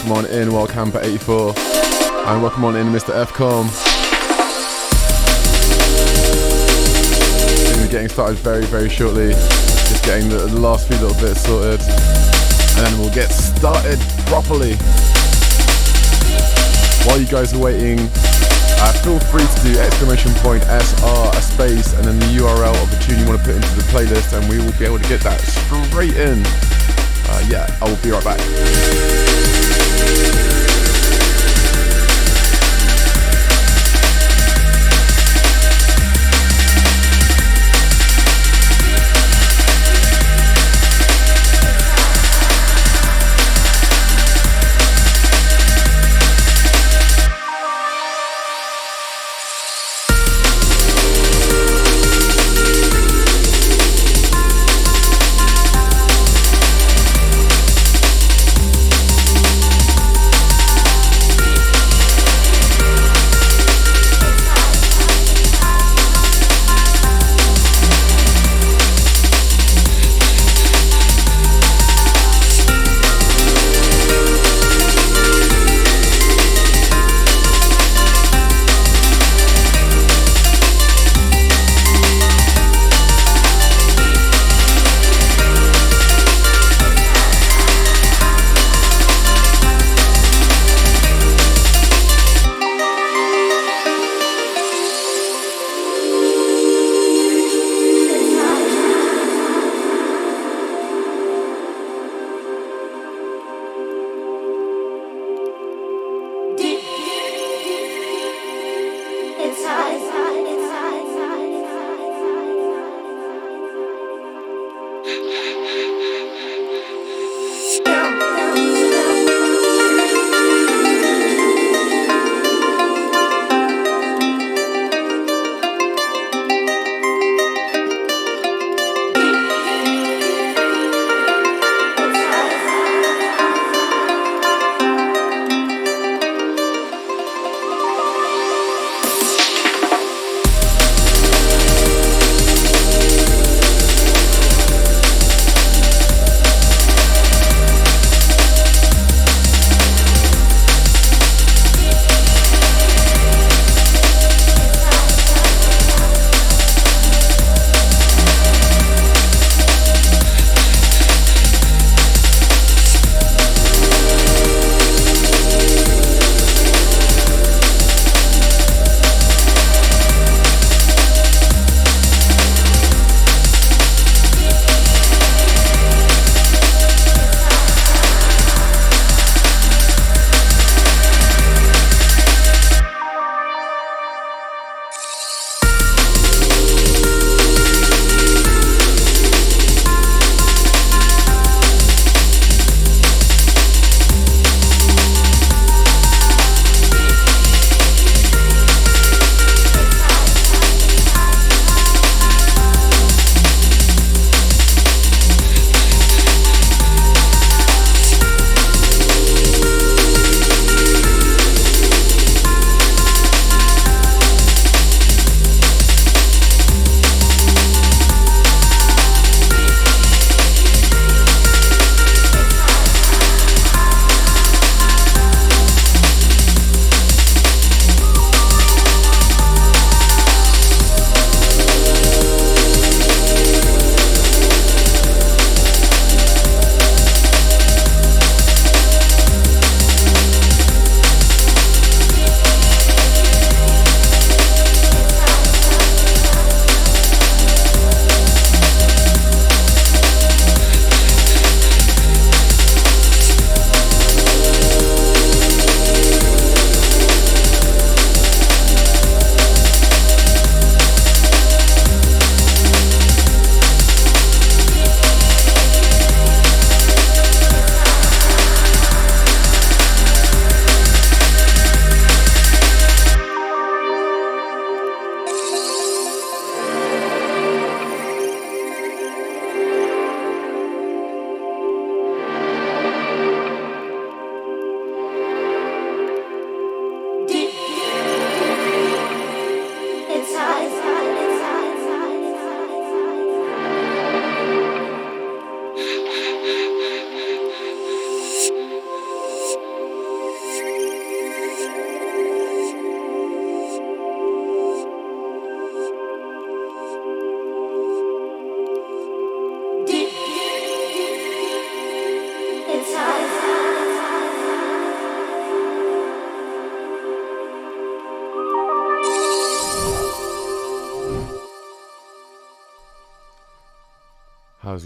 welcome on in World Camper 84, and welcome on in Mr. FCOM. We're getting started very shortly, just getting the last few little bits sorted, and then we'll get started properly. While you guys are waiting, feel free to do !SR, a space, and then the URL of the tune you want to put into the playlist, and we will be able to get that straight in. Yeah, I will be right back.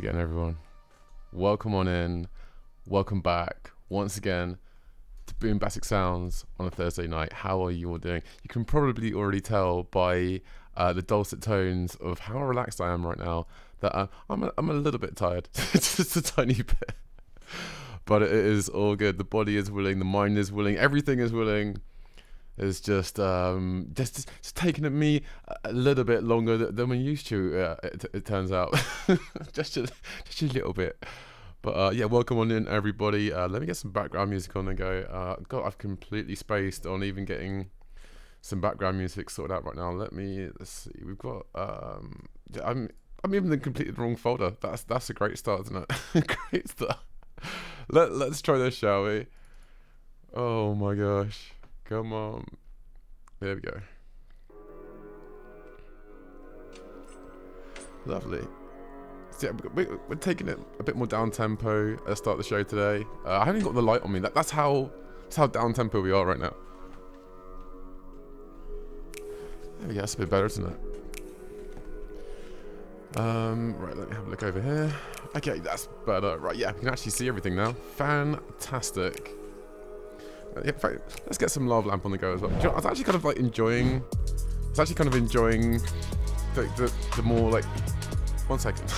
again, everyone. Welcome on in. Welcome back once again to Boombastic Sounds on a Thursday night. How are you all doing? You can probably already tell by the dulcet tones of how relaxed I am right now that I'm a little bit tired, just a tiny bit. But it is all good. The body is willing, the mind is willing, everything is willing. It's just taking at me a little bit longer than we're used to. It turns out, just a little bit. But yeah, welcome on in, everybody. Let me get some background music on and go. God, I've completely spaced on even getting some background music sorted out right now. Let's see. We've got. I'm even in the completely wrong folder. That's a great start, isn't it? Great start. Let's try this, shall we? Oh my gosh. Come on. There we go. Lovely. So yeah, we're taking it a bit more down tempo at the start of the show today. I haven't got the light on me. That's how down tempo we are right now. There we go. That's a bit better, isn't it? Right, let me have a look over here. Okay, that's better. Right, yeah, we can actually see everything now. Fantastic. Yeah, in fact, let's get some lava lamp on the go as well. Do you know, I was actually kind of like enjoying. The more like. 1 second.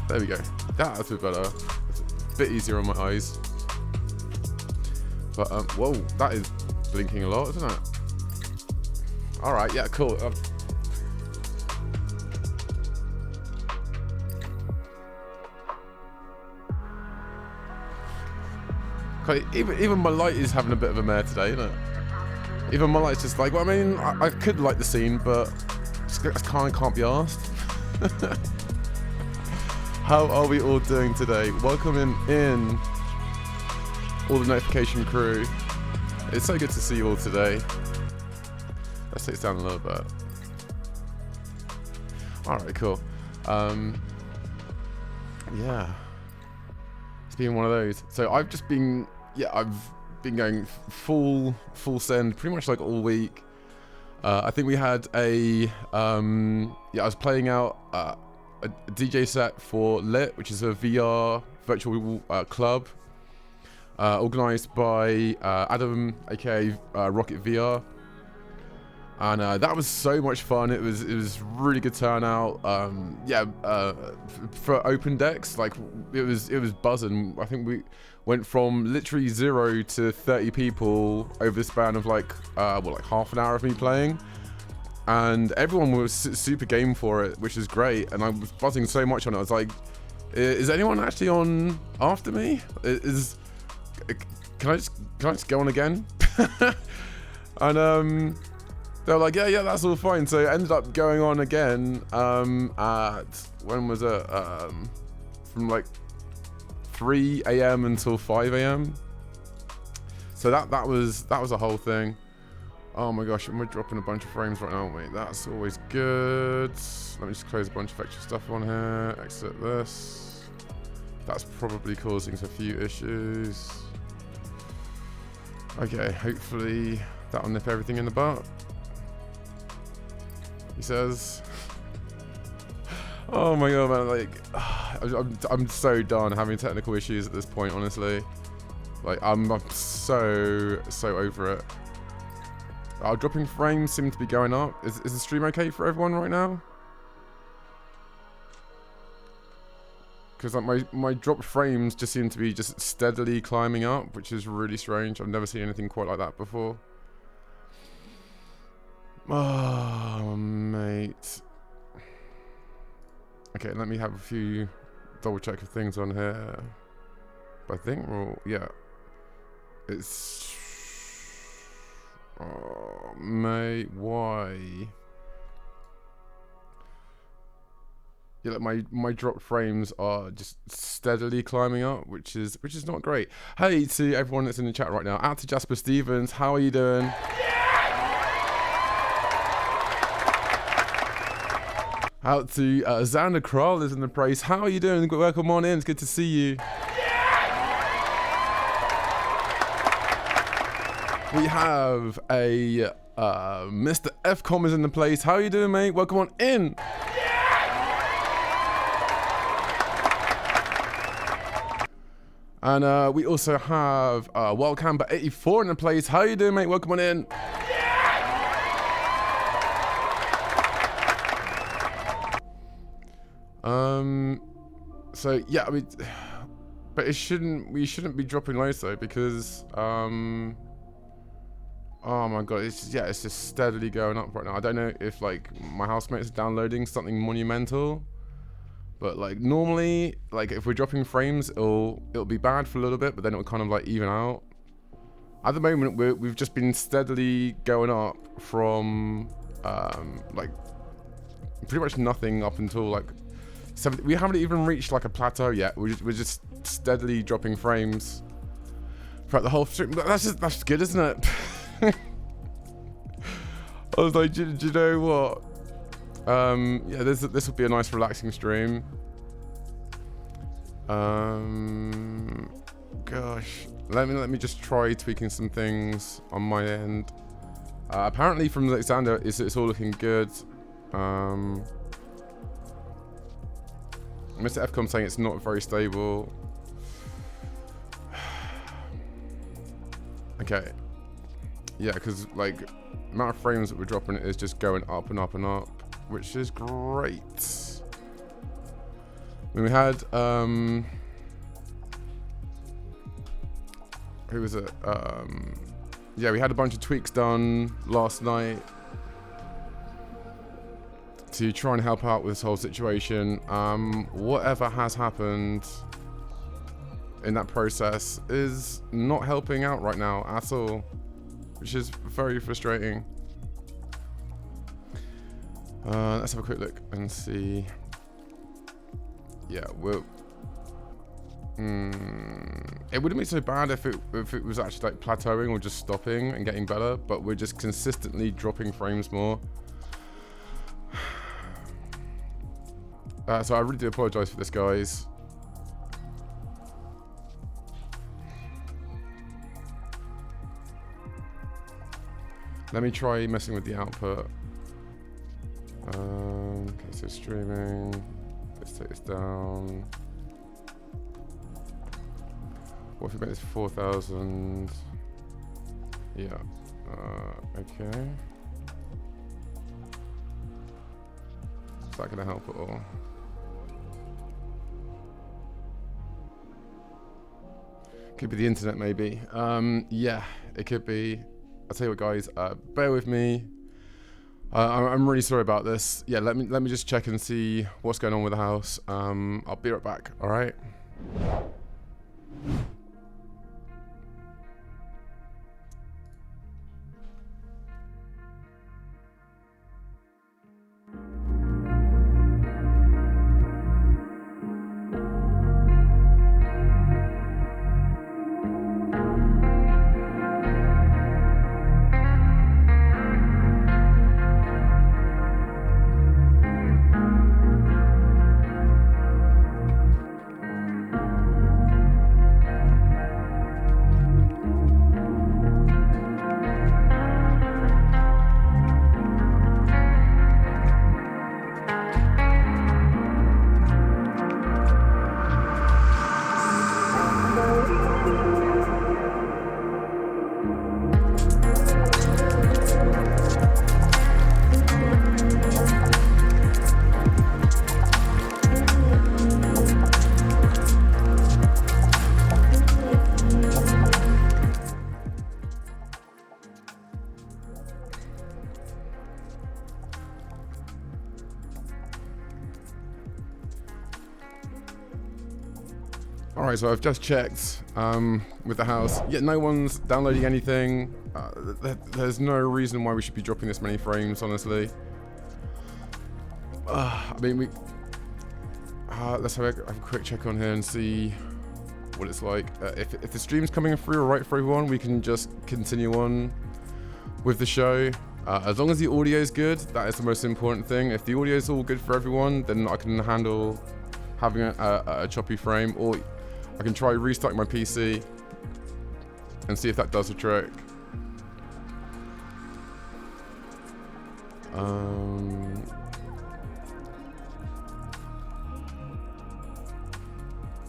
There we go. That's a bit better. It's a bit easier on my eyes. But whoa, that is blinking a lot, isn't it? All right, yeah, cool. Even my light is having a bit of a mare today, isn't it? Even my light's just like, well, I mean, I could light the scene, but I can't be asked. How are we all doing today? Welcome in all the notification crew. It's so good to see you all today. Let's take this down a little bit. All right, cool. Yeah, it's been one of those. So I've been going full send pretty much like all week. I think we had I was playing out a DJ set for Lit, which is a VR virtual club organized by Adam, aka Rocket VR, and that was so much fun. It was really good turnout. For open decks, like it was buzzing. I think we went from literally 0 to 30 people over the span of like half an hour of me playing. And everyone was super game for it, which is great. And I was buzzing so much on it. I was like, is anyone actually on after me? Can I just go on again? And they were like, yeah, that's all fine. So it ended up going on again at, when was it? From like 3 a.m. until 5 a.m. So that was a whole thing. Oh my gosh, and we're dropping a bunch of frames right now, aren't we? That's always good. Let me just close a bunch of extra stuff on here. Exit this. That's probably causing us a few issues. Okay, hopefully that'll nip everything in the butt. He says. Oh my god, man! Like, I'm so done having technical issues at this point. Honestly, like I'm so over it. Our dropping frames seem to be going up. Is the stream okay for everyone right now? Because like my dropped frames just seem to be just steadily climbing up, which is really strange. I've never seen anything quite like that before. Oh, mate. Okay, let me have a few double check of things on here. I think yeah. It's. Oh, mate, why? Yeah, like my drop frames are just steadily climbing up, which is not great. Hey to everyone that's in the chat right now. Out to Jasper Stevens, how are you doing? Out to Xander Kral is in the place. How are you doing? Welcome on in. It's good to see you. we have a Mr. Fcom is in the place. How you doing, mate? Welcome on in. And we also have Wildcamber84 in the place. How you doing, mate? Welcome on in. So yeah, I mean, but we shouldn't be dropping loads though, because oh my god, it's just steadily going up right now. I don't know if like my housemates are downloading something monumental, but like normally, like if we're dropping frames, it'll be bad for a little bit, but then it'll kind of like even out. At the moment, we've just been steadily going up from like pretty much nothing up until like 70. We haven't even reached like a plateau yet. We're just steadily dropping frames throughout the whole stream. That's good, isn't it? I was like, do you know what? Yeah, this will be a nice relaxing stream. Gosh, let me just try tweaking some things on my end. Apparently from Alexander, it's all looking good. Mr. Fcom saying it's not very stable. Okay. Yeah, because like the amount of frames that we're dropping is just going up and up and up, which is great. When we had who was it? Yeah, we had a bunch of tweaks done last night to try and help out with this whole situation. Whatever has happened in that process is not helping out right now at all, which is very frustrating. Let's have a quick look and see. Yeah, it wouldn't be so bad if it was actually like plateauing or just stopping and getting better, but we're just consistently dropping frames more. So I really do apologize for this, guys. Let me try messing with the output. Okay, so streaming. Let's take this down. What if we make this 4,000? Yeah. Okay. Is that gonna help at all? Could be the internet, maybe. Yeah, it could be. I'll tell you what, guys. Bear with me. I'm really sorry about this. Yeah, let me just check and see what's going on with the house. I'll be right back. All right. Alright, so I've just checked with the house. Yeah, no one's downloading anything. There's no reason why we should be dropping this many frames, honestly. I mean, let's have a quick check on here and see what it's like. If the stream's coming through alright for everyone, we can just continue on with the show. As long as the audio is good, that is the most important thing. If the audio is all good for everyone, then I can handle having a choppy frame, or I can try restarting my PC and see if that does the trick.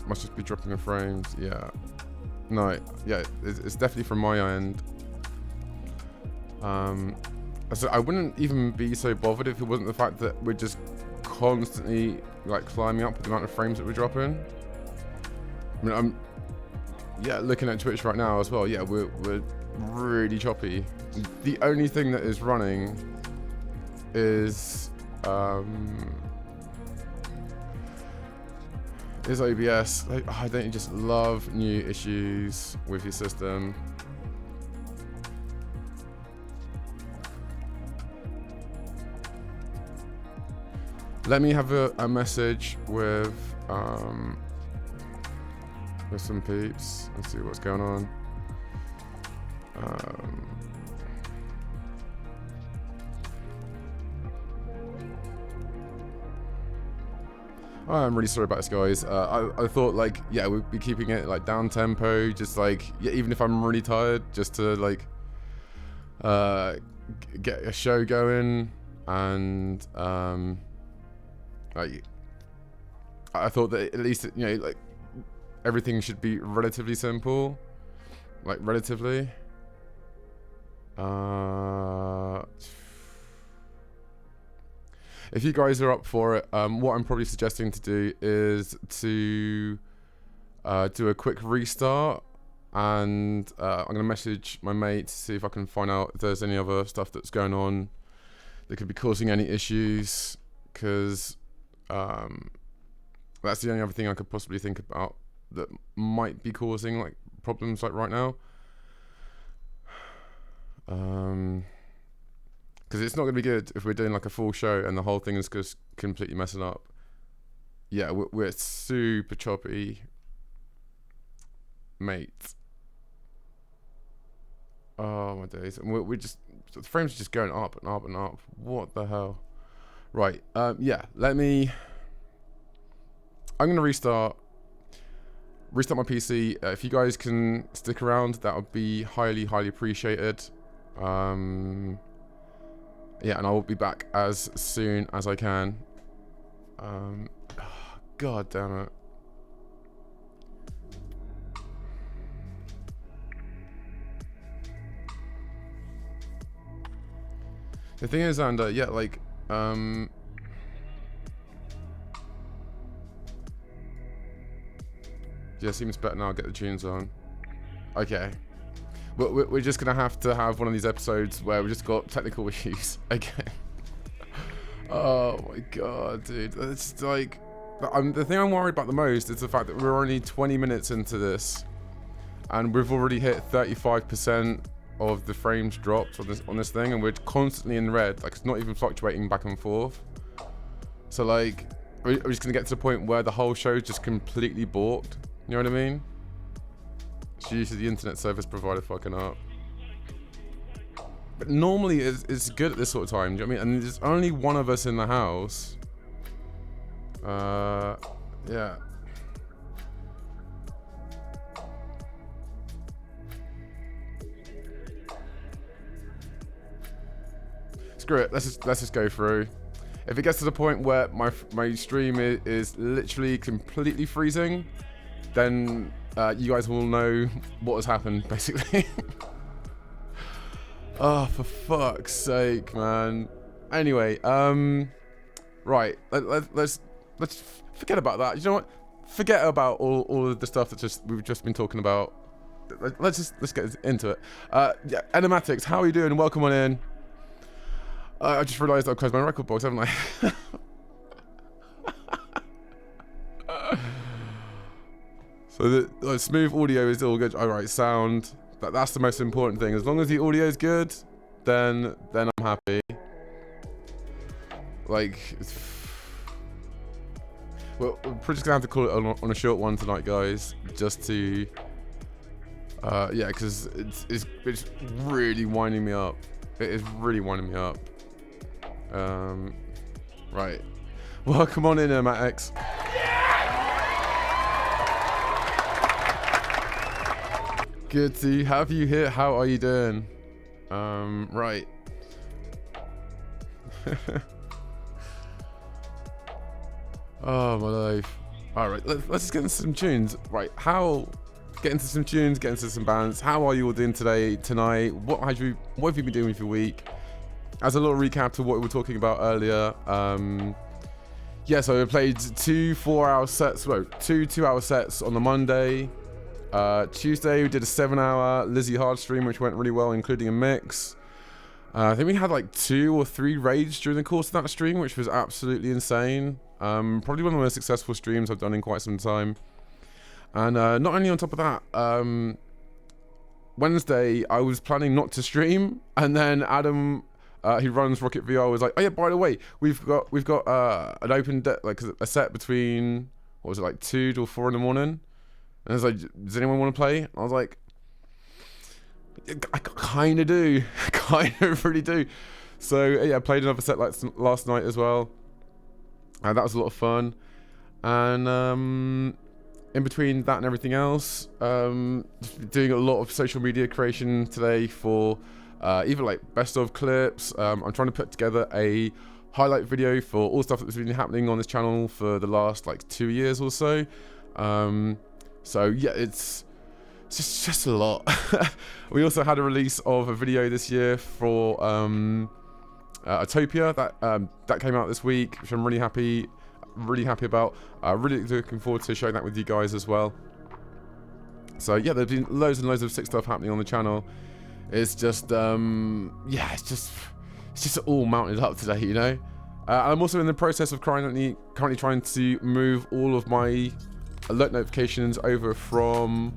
Must just be dropping the frames. Yeah. No. Yeah. It's definitely from my end. So I wouldn't even be so bothered if it wasn't the fact that we're just constantly like climbing up with the amount of frames that we're dropping. I mean, I'm looking at Twitch right now as well. Yeah, we're really choppy. The only thing that is running is OBS. Like, oh, don't you just love new issues with your system? Let me have a message with some peeps and see what's going on. I'm really sorry about this, guys. I thought like, yeah, we'd be keeping it like down tempo, just like, yeah, even if I'm really tired, just to like get a show going. And like, I thought that at least, you know, like everything should be relatively simple, like relatively. If you guys are up for it, what I'm probably suggesting to do is to do a quick restart, and I'm gonna message my mate to see if I can find out if there's any other stuff that's going on that could be causing any issues, because that's the only other thing I could possibly think about that might be causing like problems like right now. Because it's not going to be good if we're doing like a full show and the whole thing is just completely messing up. Yeah, we're super choppy, mate. Oh my days. And we're just, the frames are just going up and up and up. What the hell? Right, yeah, I'm going to restart my PC. If you guys can stick around, that would be highly, highly appreciated. Yeah, and I will be back as soon as I can. God damn it. The thing is, and yeah, like, yeah, seems better now. Get the tunes on. Okay. We're just gonna have to have one of these episodes where we just got technical issues again. Oh my god, dude. It's like, the thing I'm worried about the most is the fact that we're only 20 minutes into this, and we've already hit 35% of the frames dropped on this thing, and we're constantly in red. Like, it's not even fluctuating back and forth. So like, we're just gonna get to the point where the whole show is just completely balked. You know what I mean? It's usually the internet service provider fucking up. But normally it's good at this sort of time, do you know what I mean? And there's only one of us in the house. Yeah. Screw it, let's just go through. If it gets to the point where my stream is literally completely freezing, then you guys will know what has happened, basically. Oh, for fuck's sake, man. Anyway, right, let's forget about that. You know what? Forget about all of the stuff that we've just been talking about. Let's get into it. Yeah, Enematics, how are you doing? Welcome on in. I just realised I've closed my record box, haven't I? So the smooth audio is all good. All right, sound. That's the most important thing. As long as the audio is good, then I'm happy. Like, well, we're just gonna have to call it on a short one tonight, guys. Just to, yeah, because it's really winding me up. It is really winding me up. Right. Welcome on in, Matt X. Good to have you here. How are you doing? Right. Oh, my life. All right, let's just get into some tunes. Right, get into some tunes, get into some bands. How are you all doing tonight? What have you been doing with your week? As a little recap to what we were talking about earlier, yeah, so we played two 4-hour sets, two 2-hour sets on the Monday. Tuesday we did a 7-hour Lizzie Hard stream, which went really well, including a mix. I think we had like 2 or 3 raids during the course of that stream, which was absolutely insane. Probably one of the most successful streams I've done in quite some time. And not only on top of that, Wednesday I was planning not to stream, and then Adam, who runs Rocket VR, was like, "Oh yeah, by the way, we've got an open like a set between, what was it, like 2 to 4 in the morning." And I was like, "Does anyone want to play?" I was like, I kind of do, kind of really do. So yeah, I played another set like last night as well, and that was a lot of fun. And in between that and everything else, doing a lot of social media creation today for either like best of clips. I'm trying to put together a highlight video for all stuff that's been happening on this channel for the last like 2 years or so. So yeah, it's just a lot. We also had a release of a video this year for Utopia that came out this week, which I'm really happy about. Really looking forward to sharing that with you guys as well. So yeah, there's been loads and loads of sick stuff happening on the channel. It's just yeah, it's just all mounted up today, you know. I'm also in the process of currently trying to move all of my alert notifications over from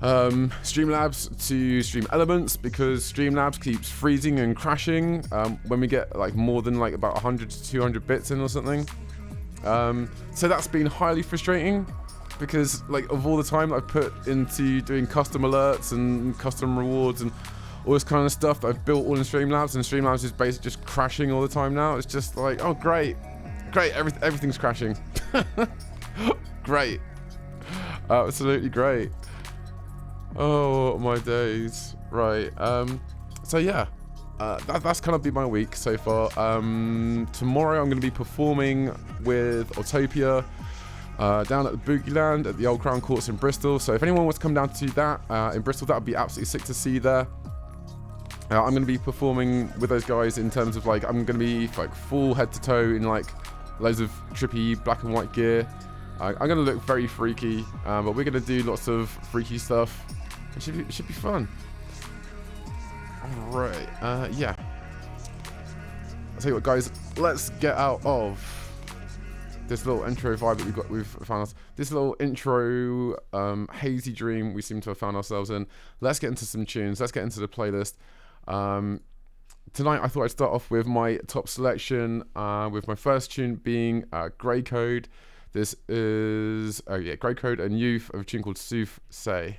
Streamlabs to Stream Elements, because Streamlabs keeps freezing and crashing when we get like more than like about 100 to 200 bits in or something. So that's been highly frustrating, because like of all the time that I've put into doing custom alerts and custom rewards and all this kind of stuff that I've built all in Streamlabs, and Streamlabs is basically just crashing all the time now. It's just like, oh great, everything's crashing. Great, absolutely great. Oh my days. Right, so yeah, that's kind of been my week so far. Tomorrow I'm going to be performing with Utopia down at the Boogie Land at the Old Crown Courts in Bristol. So if anyone wants to come down to that in Bristol, that would be absolutely sick to see you there. I'm going to be performing with those guys in terms of like, I'm going to be like full head to toe in like loads of trippy black and white gear. I'm going to look very freaky, but we're going to do lots of freaky stuff. It should be fun. Alright, yeah. I'll tell you what, guys, let's get out of this little intro vibe that we've found us. This little intro hazy dream we seem to have found ourselves in. Let's get into some tunes. Let's get into the playlist. Tonight I thought I'd start off with my top selection, with my first tune being Grey Code. This is Grey Code and Youth of a tune called Sooth Say.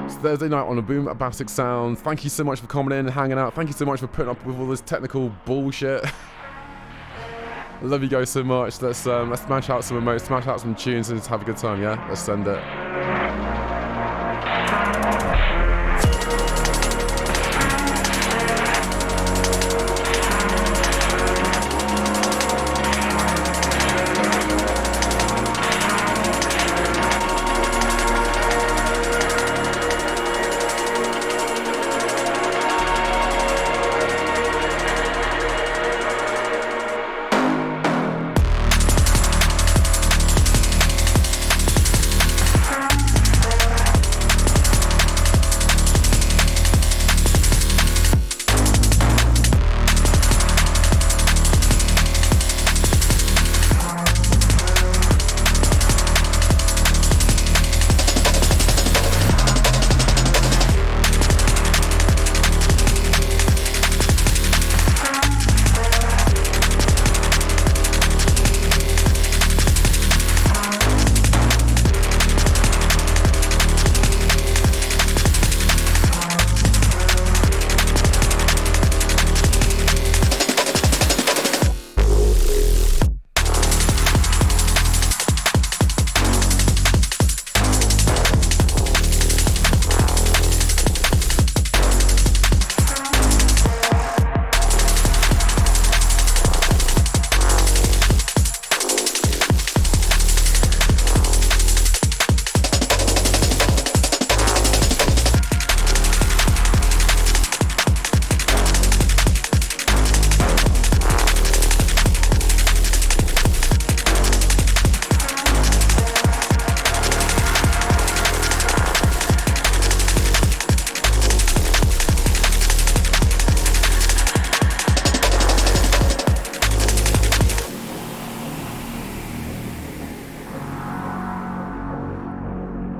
It's Thursday night on a Boombastic Sounds. Thank you so much for coming in and hanging out. Thank you so much for putting up with all this technical bullshit. I love you guys so much. Let's smash out some emotes, smash out some tunes, and just have a good time. Yeah, let's send it.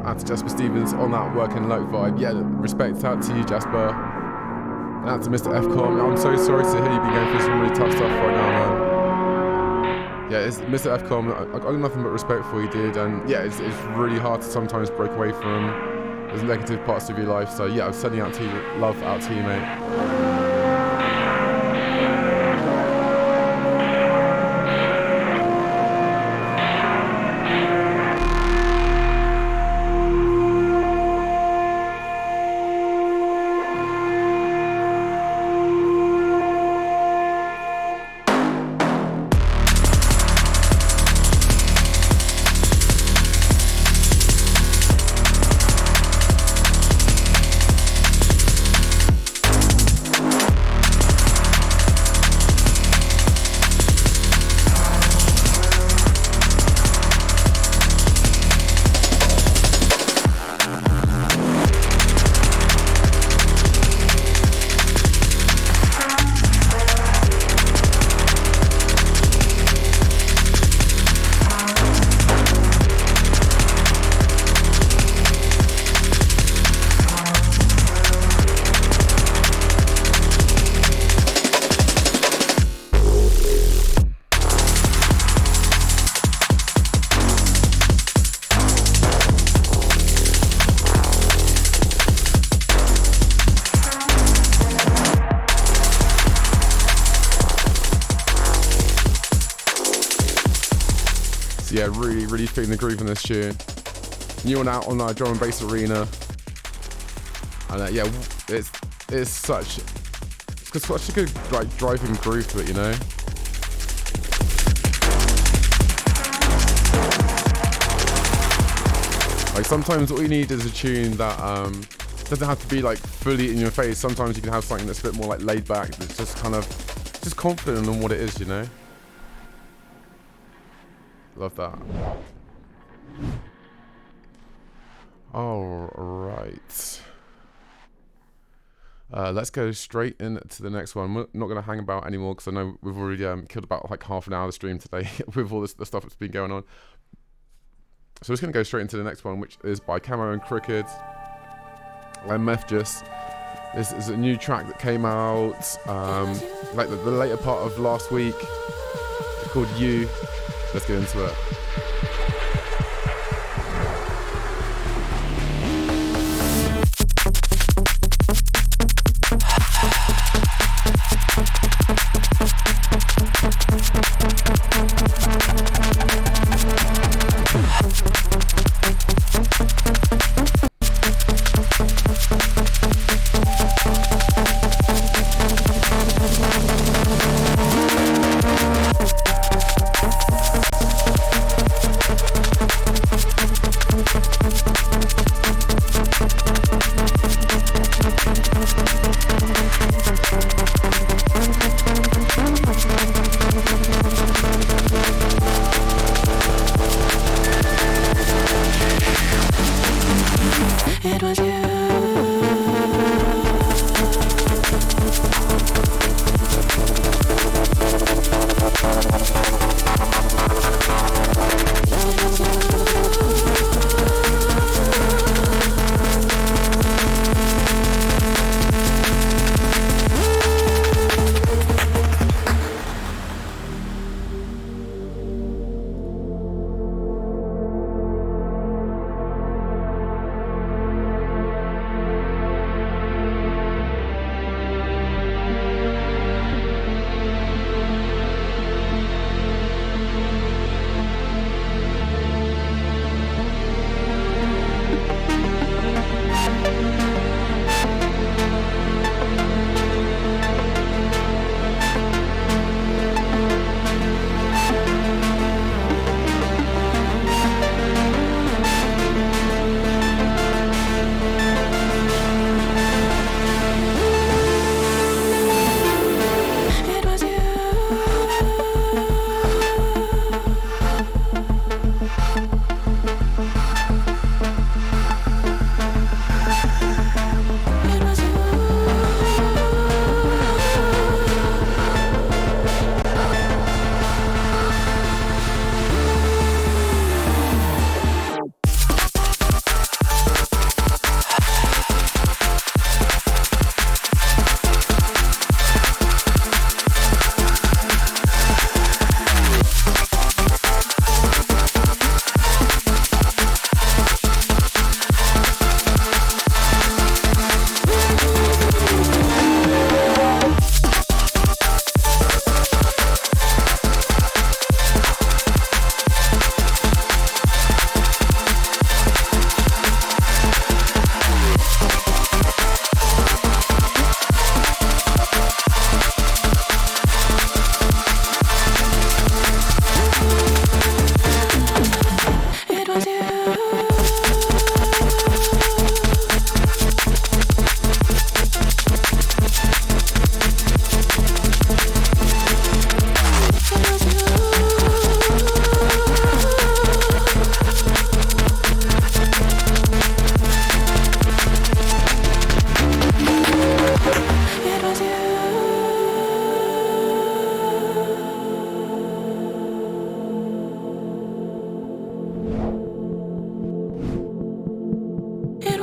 Out to Jasper Stevens on that working low vibe. Yeah, respect out to you, Jasper. And out to Mr. FCOM. I'm so sorry to hear you've been going through some really tough stuff right now, man. Yeah, it's Mr. FCOM. I got nothing but respect for you, dude. And yeah, it's really hard to sometimes break away from those negative parts of your life. So yeah, I'm sending out to you, love out to you, mate. Yeah, really feeling the groove in this tune. New one out on Drum and Bass Arena, and yeah, it's such a good like driving groove to it, you know. Like sometimes all you need is a tune that doesn't have to be like fully in your face. Sometimes you can have something that's a bit more like laid back, that's just kind of just confident in what it is, you know. Love that. All right. Let's go straight into the next one. We're not going to hang about anymore because I know we've already killed about like half an hour of the stream today with all this the stuff that's been going on. So we're just going to go straight into the next one, which is by Camo and Crooked and Mefjus. This is a new track that came out like the later part of last week. It's called You. Let's get into it.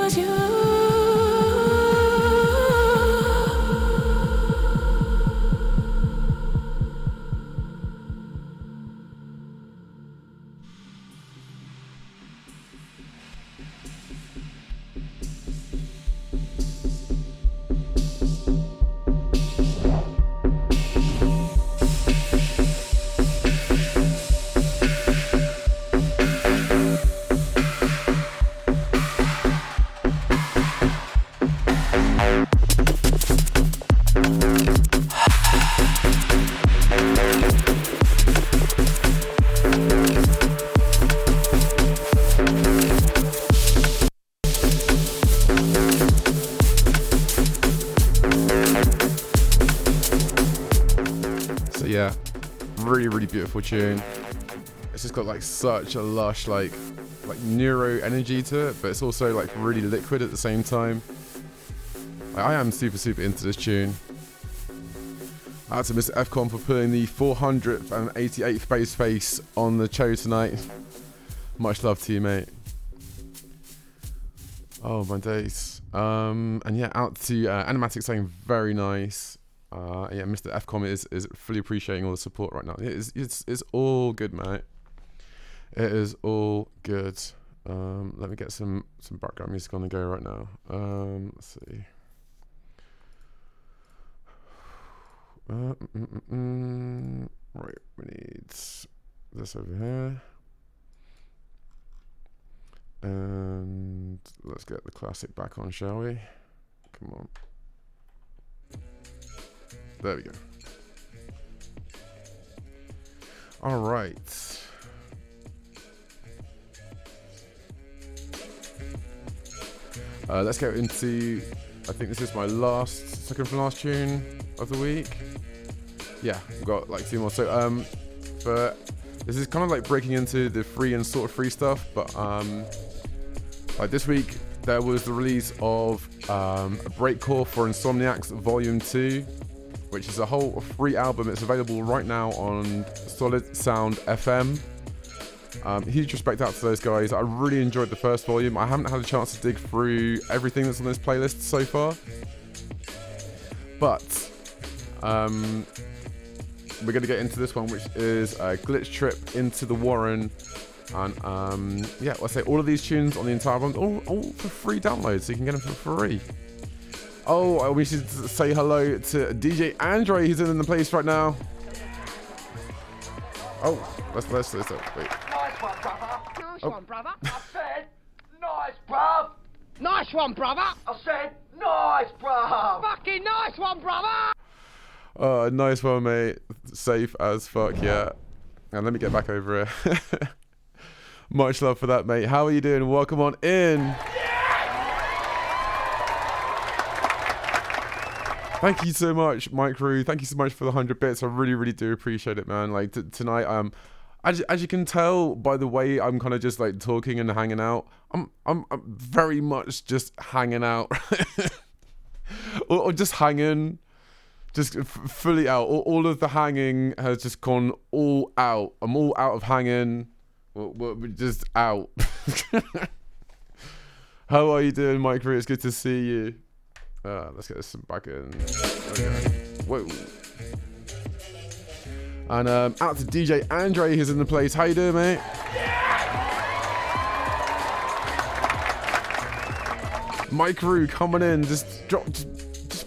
was you. Yeah, really beautiful tune. It's just got like such a lush like neuro energy to it, but it's also like really liquid at the same time. Like, I am super into this tune. Out to Mr. FCOM for putting the 488th bass face on the show tonight. Much love to you, mate. Oh my days. And yeah, out to Animatic saying very nice. Yeah, Mr. FCOM is fully appreciating all the support right now. It's all good, mate. It is all good. Let me get some background music on the go right now. Let's see. Right, we need this over here. And let's get the classic back on, shall we? Come on. There we go. All right. Let's go into, I think this is my second from last tune of the week. Yeah, we've got like two more. So this is kind of like breaking into the free and sort of free stuff, but like this week there was the release of a breakcore for Insomniacs Volume 2, which is a whole free album. It's available right now on Solid Sound FM. Huge respect out to those guys. I really enjoyed the first volume. I haven't had a chance to dig through everything that's on this playlist so far, but we're going to get into this one, which is a Glitch Trip into the Warren. And yeah, let's say all of these tunes on the entire album, all for free downloads, so you can get them for free. Oh, we should say hello to DJ Andre. He's in the place right now. Oh, let's wait. Nice one, brother. Nice one, brother. I said, nice, bruv. Nice one, brother. I said, nice, bruv. Fucking nice one, brother. Nice one, mate. Safe as fuck, yeah. And let me get back over here. Much love for that, mate. How are you doing? Welcome on in. Thank you so much, Mike Crew. Thank you so much for the 100 bits. I really do appreciate it, man. Like tonight, as you can tell by the way I'm kind of just like talking and hanging out, I'm very much just hanging out, or just hanging, just fully out. All of the hanging has just gone all out. I'm all out of hanging. We're just out. How are you doing, Mike Crew? It's good to see you. Let's get this back in. Okay. Whoa. And out to DJ Andre, who's in the place. How you doing, mate? My crew coming in, just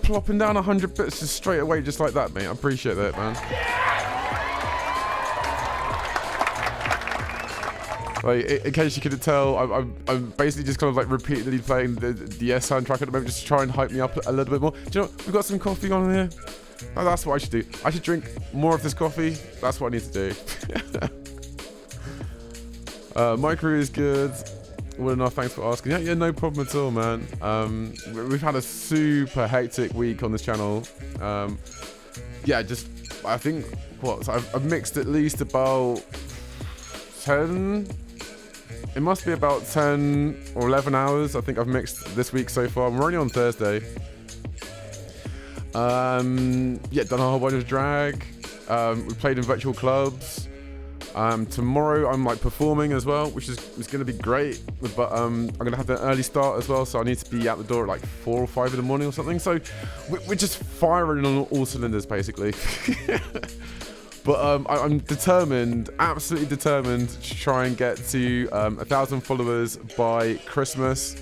plopping down 100 bits just straight away, just like that, mate. I appreciate that, man. Like, in case you couldn't tell, I'm basically just kind of like repeatedly playing the S soundtrack at the moment just to try and hype me up a little bit more. Do you know what? We've got some coffee on here. Oh, that's what I should do. I should drink more of this coffee. That's what I need to do. My crew is good. Well enough, thanks for asking. Yeah, no problem at all, man. We've had a super hectic week on this channel. Yeah, just, I think, I've mixed at least about 10... It must be about 10 or 11 hours I think I've mixed this week so far. We're only on Thursday. Yeah, done a whole bunch of drag. We played in virtual clubs. Tomorrow I'm like performing as well, which is going to be great. But I'm going to have an early start as well, so I need to be out the door at like 4 or 5 in the morning or something. So we're just firing on all cylinders basically. But I'm determined, absolutely determined to try and get to 1,000 followers by Christmas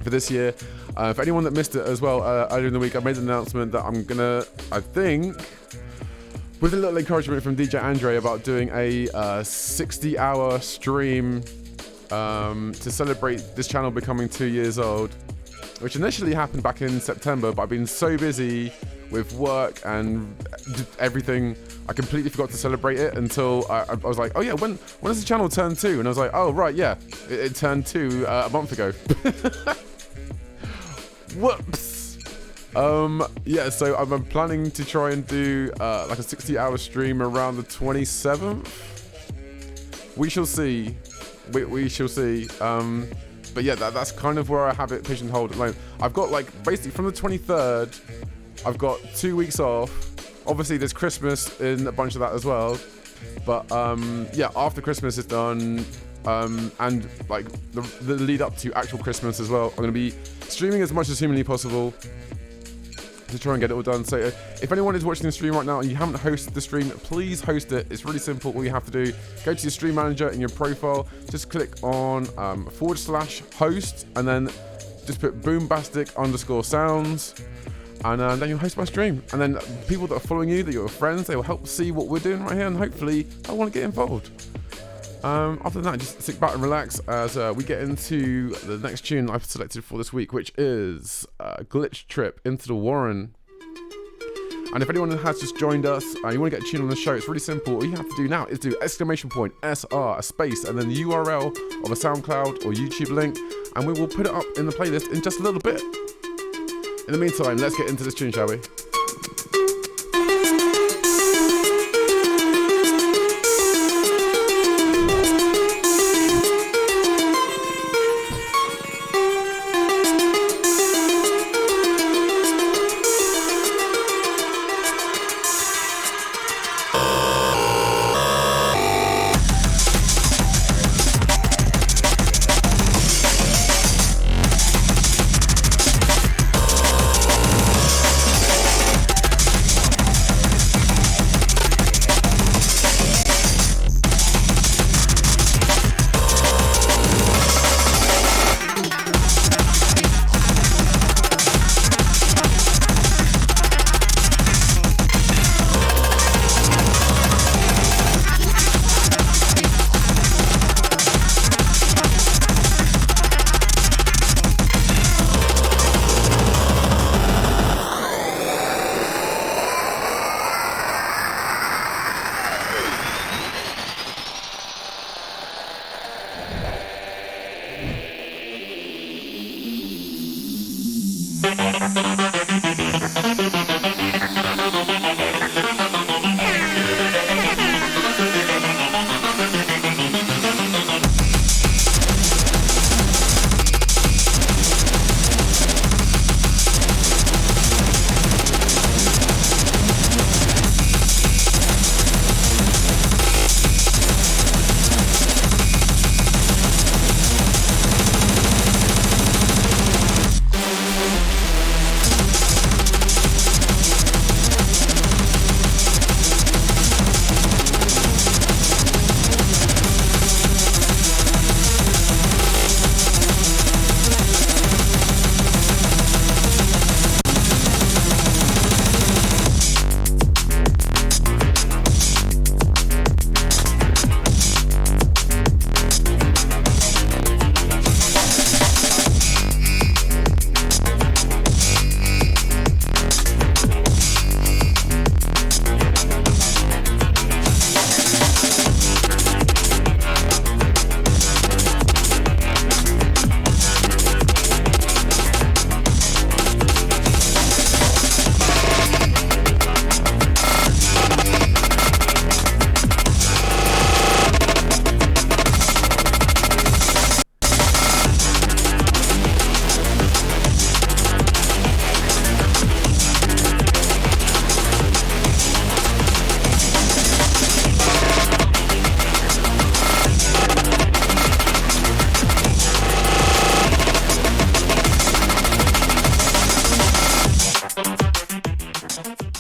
for this year. For anyone that missed it as well, earlier in the week I made an announcement that I'm gonna, I think, with a little encouragement from DJ Andre, about doing a 60-hour stream to celebrate this channel becoming 2 years old, which initially happened back in September, but I've been so busy with work and everything, I completely forgot to celebrate it until I was like, oh yeah, when does the channel turn 2? And I was like, oh right, yeah, it turned 2 a month ago. Whoops. Yeah, so I'm planning to try and do like a 60-hour stream around the 27th. We shall see. We shall see. But yeah, that's kind of where I have it pigeonholed at the moment. I've got like basically from the 23rd, I've got 2 weeks off. Obviously there's Christmas in a bunch of that as well. But yeah, after Christmas is done, and like the lead up to actual Christmas as well, I'm going to be streaming as much as humanly possible to try and get it all done. So if anyone is watching the stream right now and you haven't hosted the stream, please host it. It's really simple. All you have to do, go to your stream manager in your profile, just click on /host, and then just put Boombastic_Sounds, and then you'll host my stream. And then people that are following you, that you're friends, they will help see what we're doing right here, and hopefully I want to get involved. Other than that, just sit back and relax as we get into the next tune I've selected for this week, which is Glitch Trip Into the Warren. And if anyone has just joined us, you want to get a tune on the show, it's really simple. All you have to do now is do !SR, a space, and then the URL of a SoundCloud or YouTube link, and we will put it up in the playlist in just a little bit. In the meantime, let's get into this tune, shall we?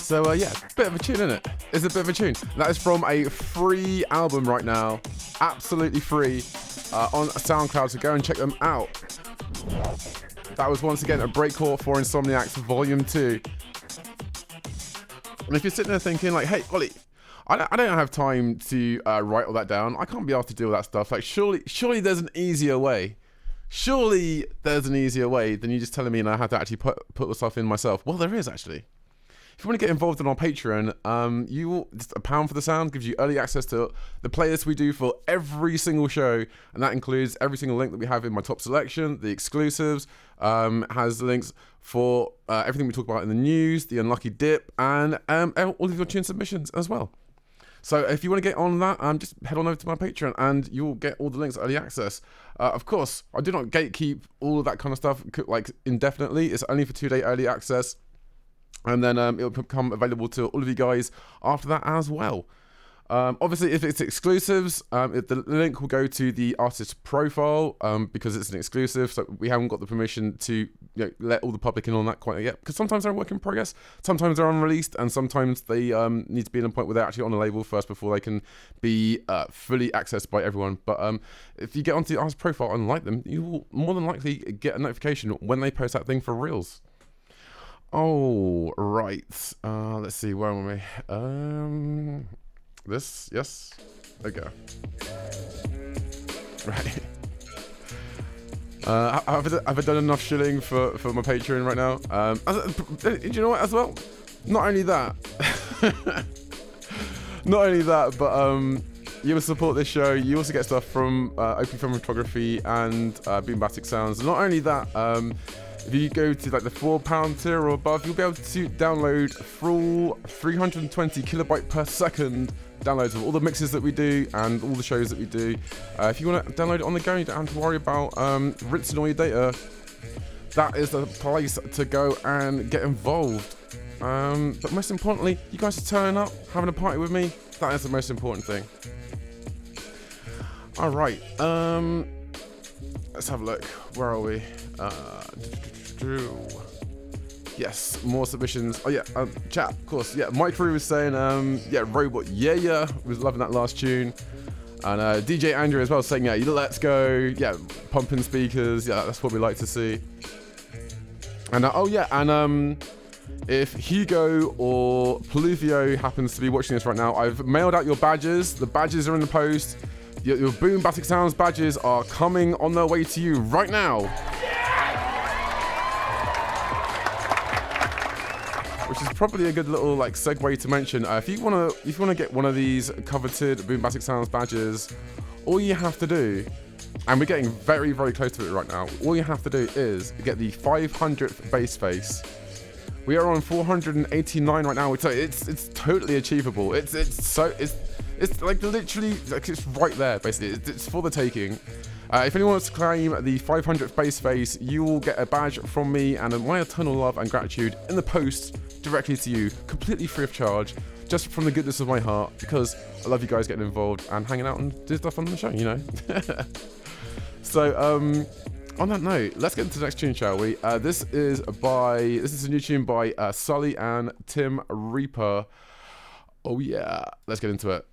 So yeah, bit of a tune, isn't it? It's a bit of a tune. That is from a free album right now, absolutely free, on SoundCloud, so go and check them out. That was once again a breakcore for Insomniacs Volume 2. And if you're sitting there thinking like, hey, Ollie, I don't have time to write all that down. I can't be asked to do all that stuff. Like, surely there's an easier way. Surely there's an easier way than you just telling me and I have to actually put the stuff in myself. Well, there is actually. If you want to get involved in our Patreon, you will, just £1 for the sound gives you early access to the playlists we do for every single show, and that includes every single link that we have in my top selection, the exclusives, has links for everything we talk about in the news, the unlucky dip, and all of your tune submissions as well. So if you want to get on that, just head on over to my Patreon and you'll get all the links, early access. Of course, I do not gatekeep all of that kind of stuff like indefinitely. It's only for 2-day early access. And then it'll become available to all of you guys after that as well. Obviously, if it's exclusives, the link will go to the artist profile because it's an exclusive. So we haven't got the permission to let all the public in on that quite yet. Because sometimes they're a work in progress, sometimes they're unreleased, and sometimes they need to be in a point where they're actually on a label first before they can be fully accessed by everyone. But if you get onto the artist profile and like them, you will more than likely get a notification when they post that thing for reals. Oh, right. Let's see, where am I? This, yes. Okay. Right. Have I done enough shilling for my Patreon right now? Do you know what, as well? Not only that. Not only that, but you will support this show. You also get stuff from Open Film Photography and Boombastic Sounds. Not only that, if you go to like the £4 tier or above, you'll be able to download full 320 kilobyte per second downloads of all the mixes that we do and all the shows that we do. If you want to download it on the go, you don't have to worry about rinsing all your data. That is the place to go and get involved. But most importantly, you guys are turning up, having a party with me. That is the most important thing. All right. Let's have a look. Where are we? Yes, more submissions. Oh yeah, chat, of course. Yeah, Mike Rue was saying, yeah, Robot, yeah, was loving that last tune. And DJ Andrew as well saying, yeah, let's go. Yeah, pumping speakers. Yeah, that's what we like to see. And oh yeah, and if Hugo or Pluvio happens to be watching this right now, I've mailed out your badges. The badges are in the post. Your Boombastic Sounds badges are coming on their way to you right now. Which is probably a good little like segue to mention. If you wanna get one of these coveted Boombastic Sounds badges, all you have to do, and we're getting very, very close to it right now. All you have to do is get the 500th bass face. We are on 489 right now. So it's totally achievable. It's like literally like it's right there. Basically, it's for the taking. If anyone wants to claim the 500th bass face, you will get a badge from me and my eternal love and gratitude in the post directly to you, completely free of charge, just from the goodness of my heart, because I love you guys getting involved and hanging out and doing stuff on the show, you know. So on that note, let's get into the next tune, shall we? This is a new tune by Sully and Tim Reaper. Oh yeah, let's get into it.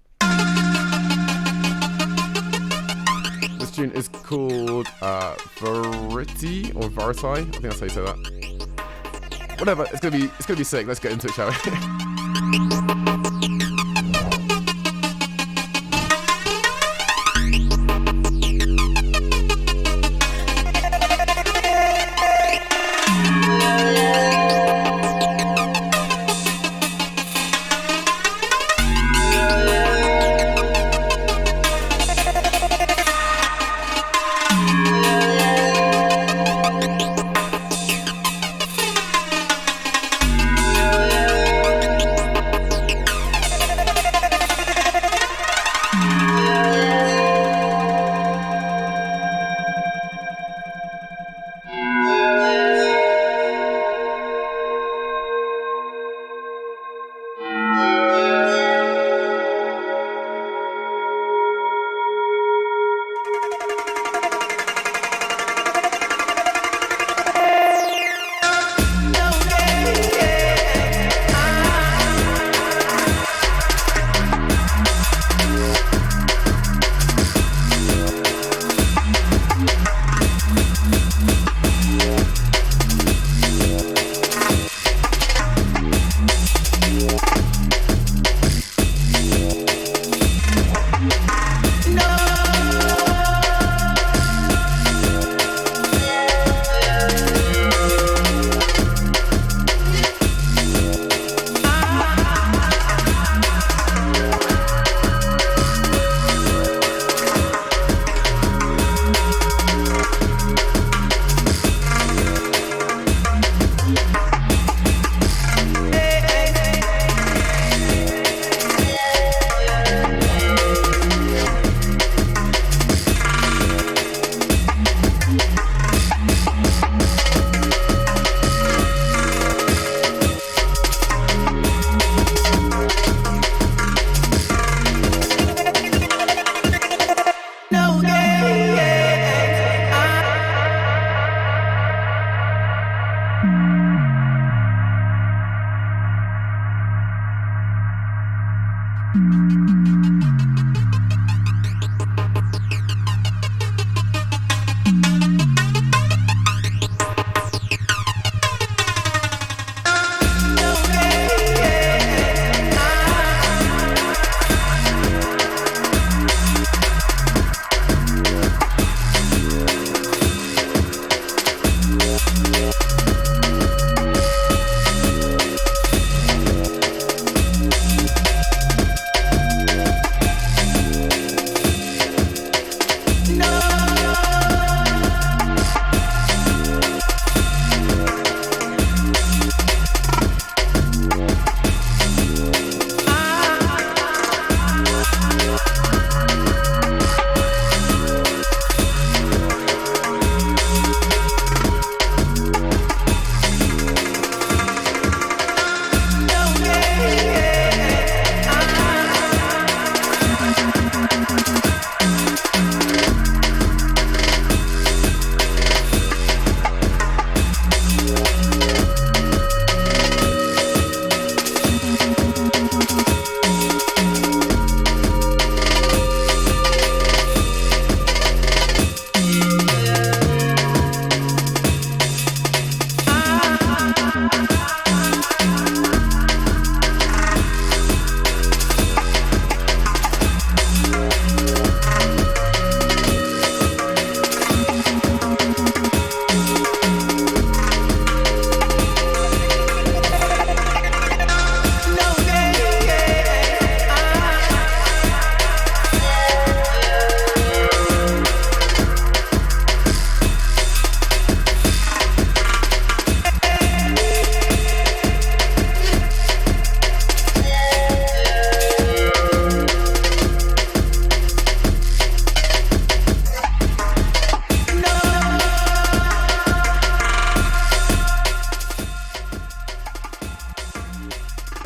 This tune is called Verity or Verity. I think that's how you say that. Whatever, it's gonna be sick. Let's get into it, shall we?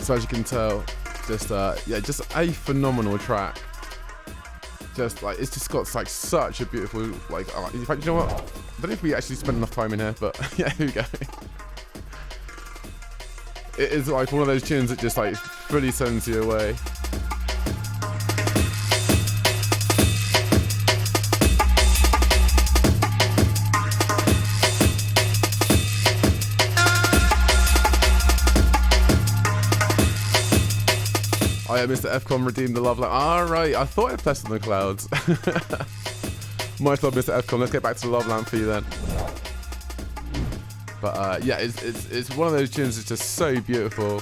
So as you can tell, just just a phenomenal track. Just like it's just got like such a beautiful like. In fact, you know what? I don't know if we actually spent enough time in here, but yeah, here we go. It is like one of those tunes that just like fully sends you away. Oh yeah, Mr. FCOM redeemed the love line. Alright, I thought it blessed on the clouds. My thought, Mr. FCOM. Let's get back to the love lamp for you then. But yeah, it's one of those tunes that's just so beautiful.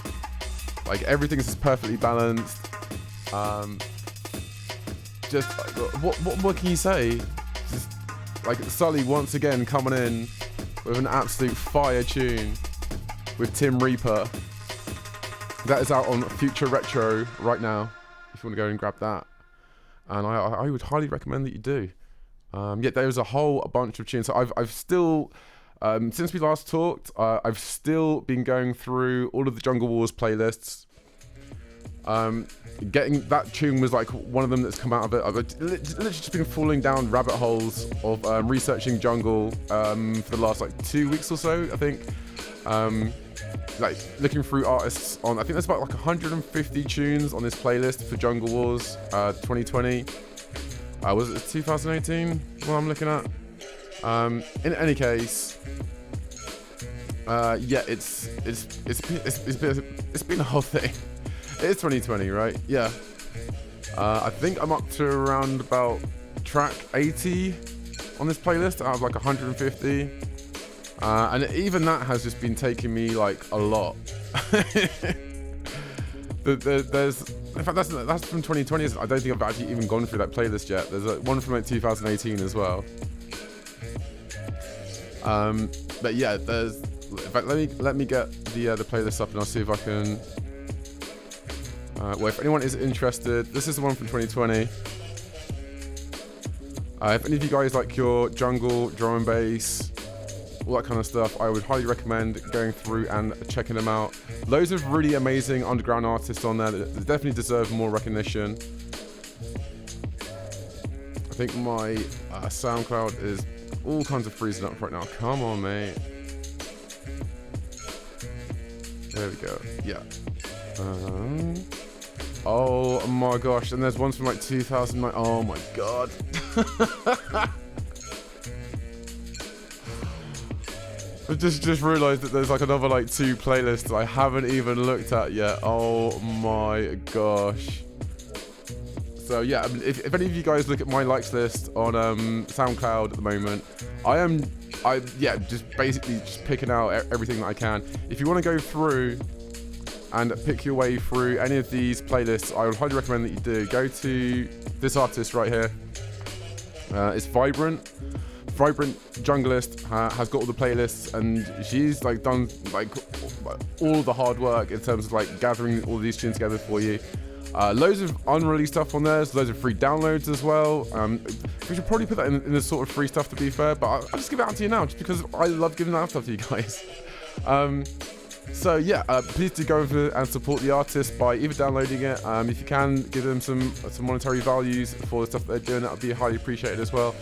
Like everything's just perfectly balanced. Just like, what can you say? Just like Sully once again coming in with an absolute fire tune with Tim Reaper. That is out on Future Retro right now, if you want to go and grab that. And I would highly recommend that you do. Yeah, there was a whole bunch of tunes. So I've still, since we last talked, I've still been going through all of the Jungle Wars playlists. Getting that tune was like one of them that's come out of it. I've literally just been falling down rabbit holes of researching Jungle for the last like 2 weeks or so, I think. Like looking through artists on, I think there's about like 150 tunes on this playlist for Jungle Wars 2020. Was it 2018? What I'm looking at. In any case, yeah, it's been a whole thing. It is 2020, right? Yeah. I think I'm up to around about track 80 on this playlist out of like 150. And even that has just been taking me like a lot. There's, in fact, that's from 2020. I don't think I've actually even gone through that playlist yet. There's one from like 2018 as well. But yeah, there's. In fact, let me get the playlist up and I'll see if I can. Well, if anyone is interested, this is the one from 2020. If any of you guys like your jungle, drum and bass, all that kind of stuff, I would highly recommend going through and checking them out. Loads of really amazing underground artists on there that definitely deserve more recognition. I think my SoundCloud is all kinds of freezing up right now. Come on, mate. There we go. Yeah. Oh my gosh, and there's ones from like 2009. Oh my god. I just realised that there's like another like 2 playlists I haven't even looked at yet. Oh my gosh. So yeah, I mean, if any of you guys look at my likes list on SoundCloud at the moment, I'm just basically just picking out everything that I can. If you want to go through and pick your way through any of these playlists, I would highly recommend that you do. Go to this artist right here. It's Vibrant Junglist, has got all the playlists, and she's like done like all the hard work in terms of like gathering all these tunes together for you. Loads of unreleased stuff on there. There's loads of free downloads as well. We should probably put that in the sort of free stuff, to be fair, but I'll just give it out to you now just because I love giving that stuff to you guys. So yeah, please do go over and support the artist by either downloading it. If you can, give them some monetary values for the stuff that they're doing. That would be highly appreciated as well.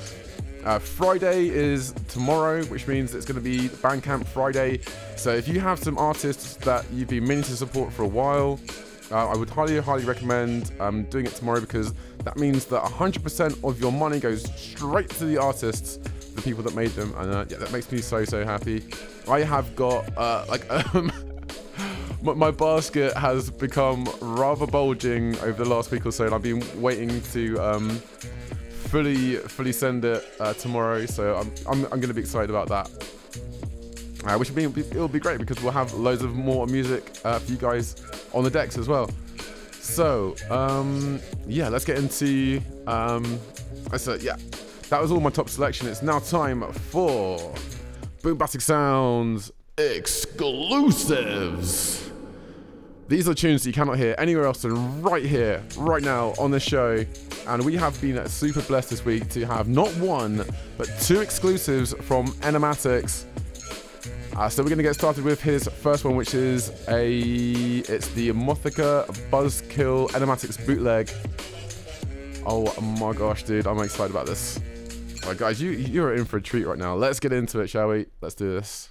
Friday is tomorrow, which means it's going to be Bandcamp Friday. So if you have some artists that you've been meaning to support for a while, I would highly recommend doing it tomorrow, because that means that 100% of your money goes straight to the artists, the people that made them, and yeah, that makes me so happy. I have got my basket has become rather bulging over the last week or so, and I've been waiting to fully send it tomorrow, so I'm going to be excited about that. Which it'll be great because we'll have loads of more music for you guys on the decks as well. So yeah, let's get into yeah, that was all my top selection. It's now time for Boombastic Sounds exclusives. These are tunes that you cannot hear anywhere else than right here, right now on this show. And we have been super blessed this week to have not one, but 2 exclusives from Enematics. So we're going to get started with his first one, which is it's the Mothica Buzzkill Enematics bootleg. Oh my gosh, dude, I'm excited about this. All right, guys, you're in for a treat right now. Let's get into it, shall we? Let's do this.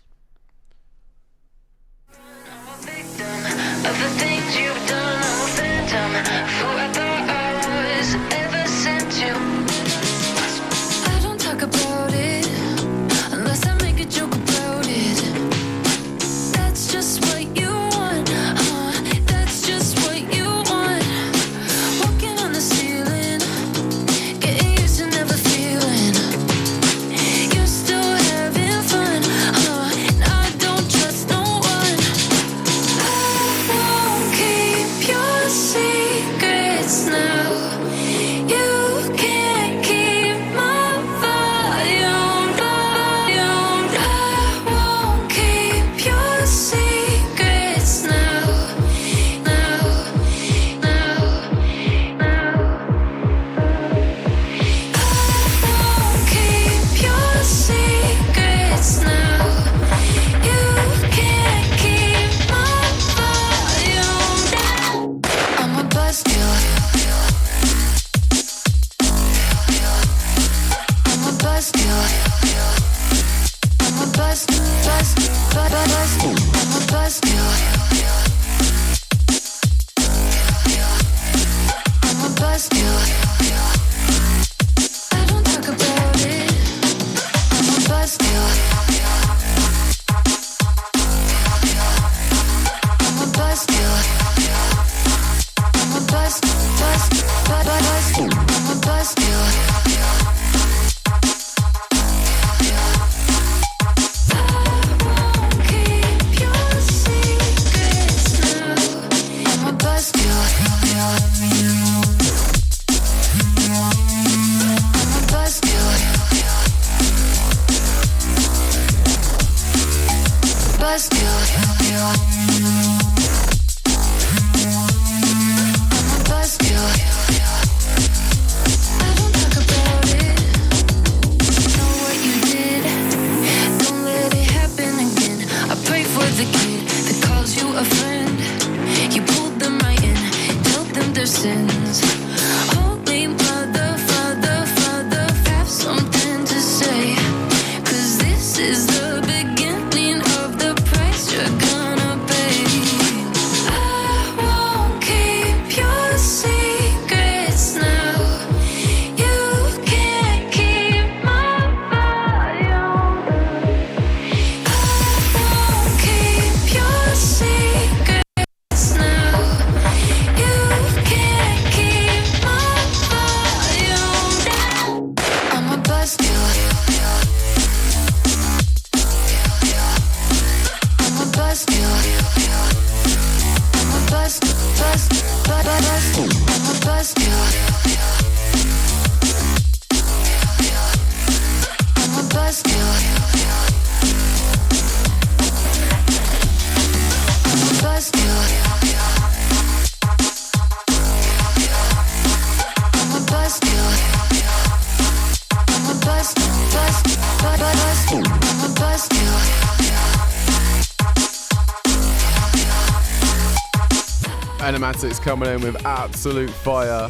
Enematics coming in with absolute fire,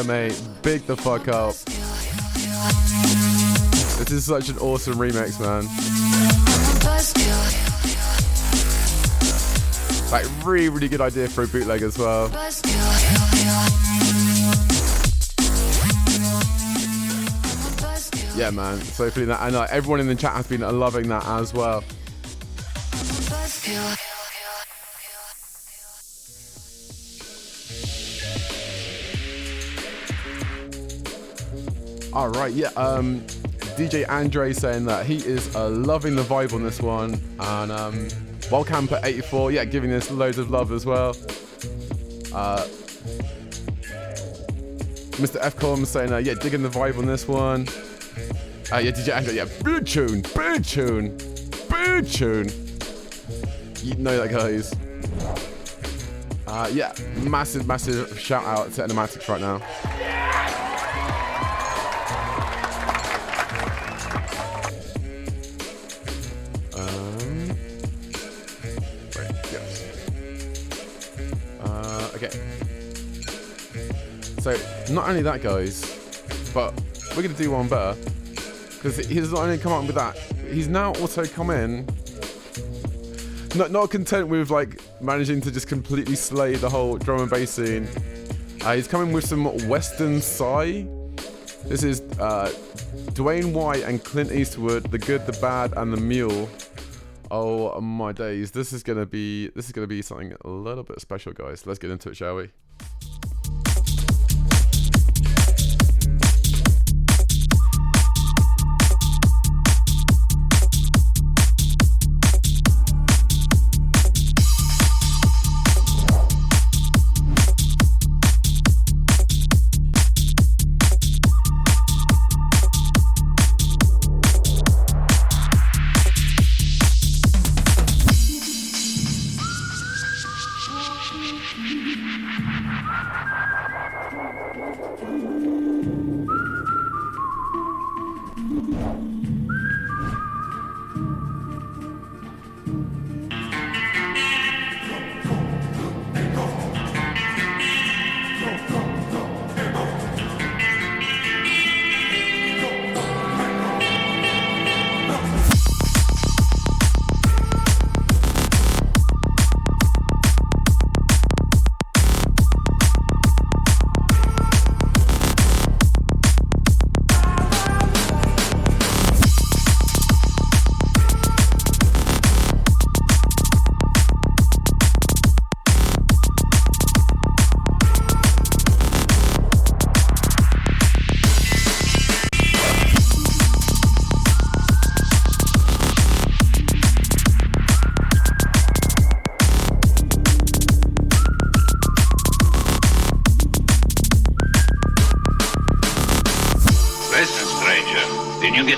mate. Big the fuck up. This is such an awesome remix, man. Like, really good idea for a bootleg as well. Yeah, man. So feeling that, and like everyone in the chat has been loving that as well. All right, yeah. DJ Andre saying that he is loving the vibe on this one, and Wildcamper84, yeah, giving this loads of love as well. Mr. F-Com saying, yeah, digging the vibe on this one. Yeah, DJ Andre, yeah, boo tune. You know that, guys. Yeah, massive shout out to Enematics right now. Okay. So, not only that, guys, but we're going to do one better. Because he's not only come up with that, he's now also come in, not content with like managing to just completely slay the whole drum and bass scene. He's coming with some Western Psy. This is Dwayne White and Clint Eastwood, The Good, the Bad, and the Mule. Oh my days! This is gonna be something a little bit special, guys. Let's get into it, shall we?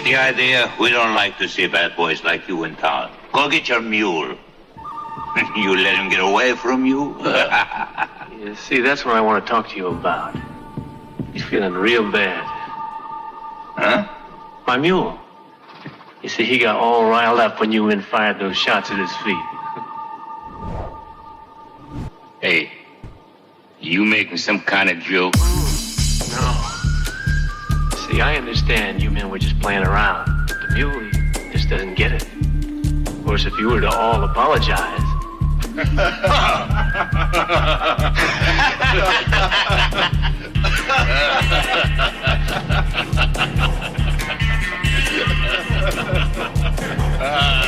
The idea, we don't like to see bad boys like you in town. Go get your mule. You let him get away from you? You see, that's what I want to talk to you about. He's feeling real bad. Huh? My mule. You see, he got all riled up when you men fired those shots at his feet. Hey, you making some kind of joke? No. See, I understand you men were just playing around. But the mule, he just doesn't get it. Of course, if you were to all apologize...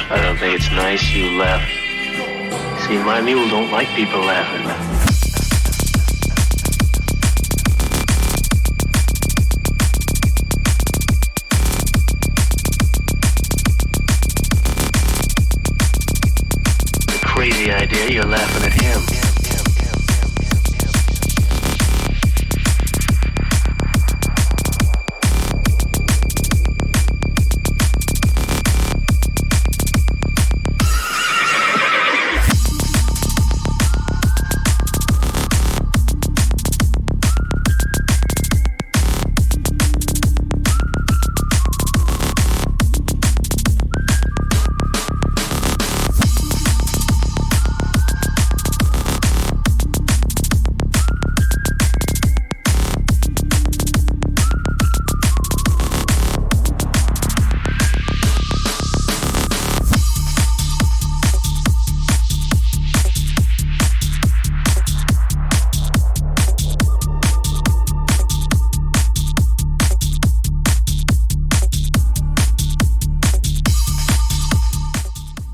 I don't think it's nice you left. See, my mule don't like people laughing. Crazy idea, you're laughing at him.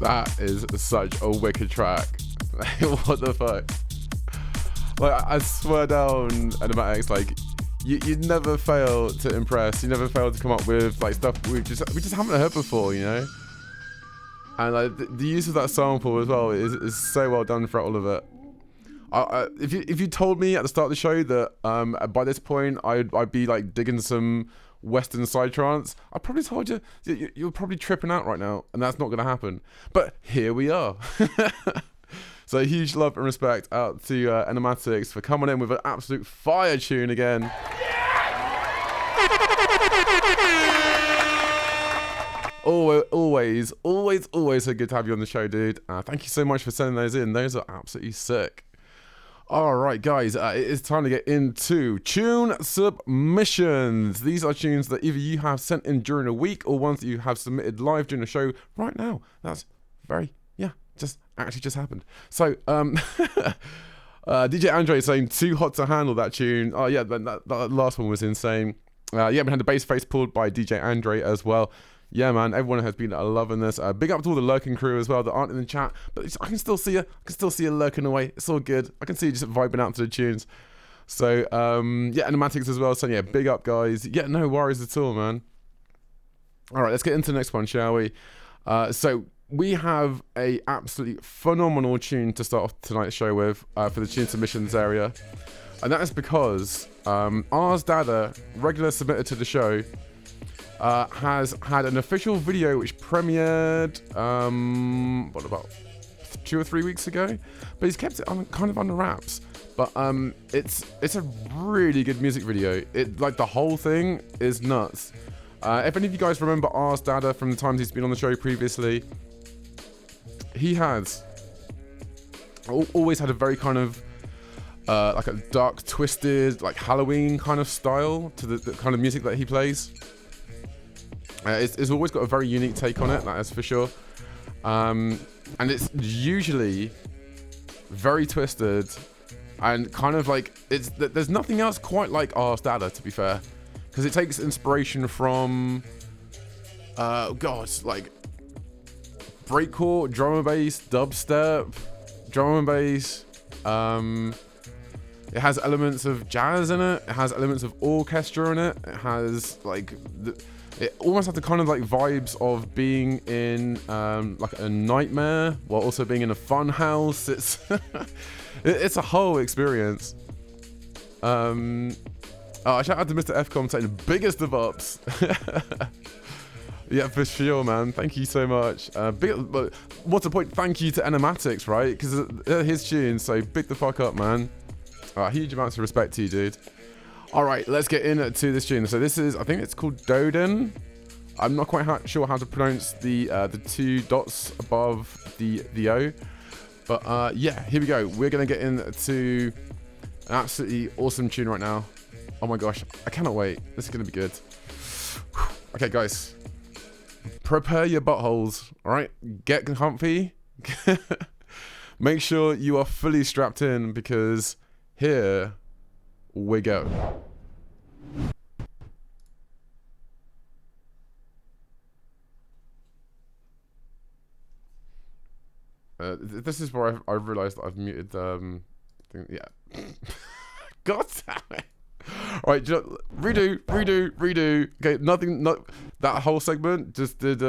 That is such a wicked track. What the fuck? Like, I swear down, Animatics, like, you never fail to impress. You never fail to come up with like stuff we just haven't heard before, you know. And like the use of that sample as well is so well done throughout all of it. If you told me at the start of the show that by this point I'd be like digging some Western psytrance, I probably told you you're probably tripping out right now, and that's not going to happen. But here we are. So huge love and respect out to Animatics for coming in with an absolute fire tune again. Always so good to have you on the show, dude. Thank you so much for sending those in. Those are absolutely sick. All right, guys, it is time to get into tune submissions. These are tunes that either you have sent in during the week or ones that you have submitted live during the show right now. That's just happened. So, DJ Andre saying too hot to handle that tune. Oh yeah, that last one was insane. Yeah, we had the bass face pulled by DJ Andre as well. Yeah, man, everyone has been loving this. Big up to all the lurking crew as well that aren't in the chat, but I can still see you. I can still see you lurking away. It's all good. I can see you just vibing out to the tunes. So, yeah, animatics as well. So, yeah, big up, guys. Yeah, no worries at all, man. All right, let's get into the next one, shall we? So, we have a absolutely phenomenal tune to start off tonight's show with for the tune submissions area. And that is because Ars Dada, regular submitter to the show, has had an official video which premiered, what, about 2 or 3 weeks ago? But he's kept it kind of under wraps. But it's a really good music video. Like, the whole thing is nuts. If any of you guys remember Ars Dada from the times he's been on the show previously, he has always had a very kind of like a dark, twisted, like Halloween kind of style to the kind of music that he plays. It's always got a very unique take on it, that is for sure. And it's usually very twisted and kind of like, there's nothing else quite like Ars Dada, to be fair, because it takes inspiration from like breakcore, drum and bass, dubstep, drum and bass. It has elements of jazz in it. It has elements of orchestra in it. It has like it almost has the kind of like vibes of being in like a nightmare while also being in a fun house. It's it's a whole experience. Shout out to Mr. Fcom saying biggest of ups. Yeah, for sure, man. Thank you so much. But what's the point? Thank you to Animatics, right? Because they're his tunes, so big the fuck up, man. Huge amounts of respect to you, dude. All right, let's get into this tune. So this is, I think it's called Doden. I'm not quite sure how to pronounce the 2 dots above the O. But yeah, here we go. We're gonna get into an absolutely awesome tune right now. Oh my gosh, I cannot wait. This is gonna be good. Okay, guys. Prepare your buttholes, all right? Get comfy. Make sure you are fully strapped in because here we go. This is where I realized that I've muted yeah. God damn it. Alright, redo. Okay, not that whole segment, just did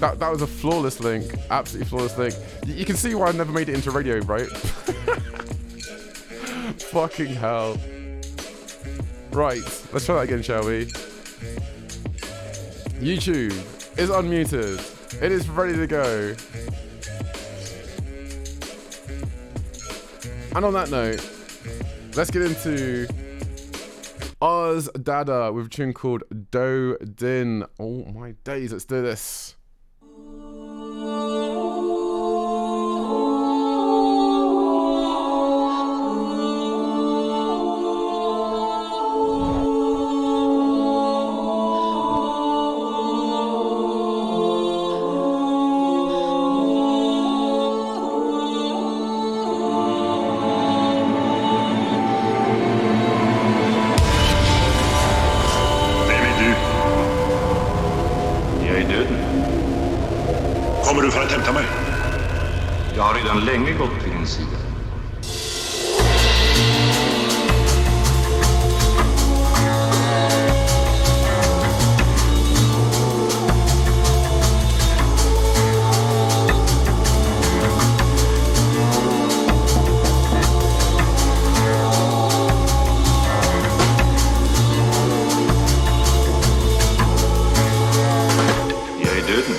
that was a flawless link, absolutely flawless link. You can see why I've never made it into radio, right? Fucking hell. Right, let's try that again, shall we? YouTube is unmuted. It is ready to go. And on that note, let's get into Ars Dada with a tune called Do Din. Oh my days, let's do this. Länge gått till din sida. Jag är döden.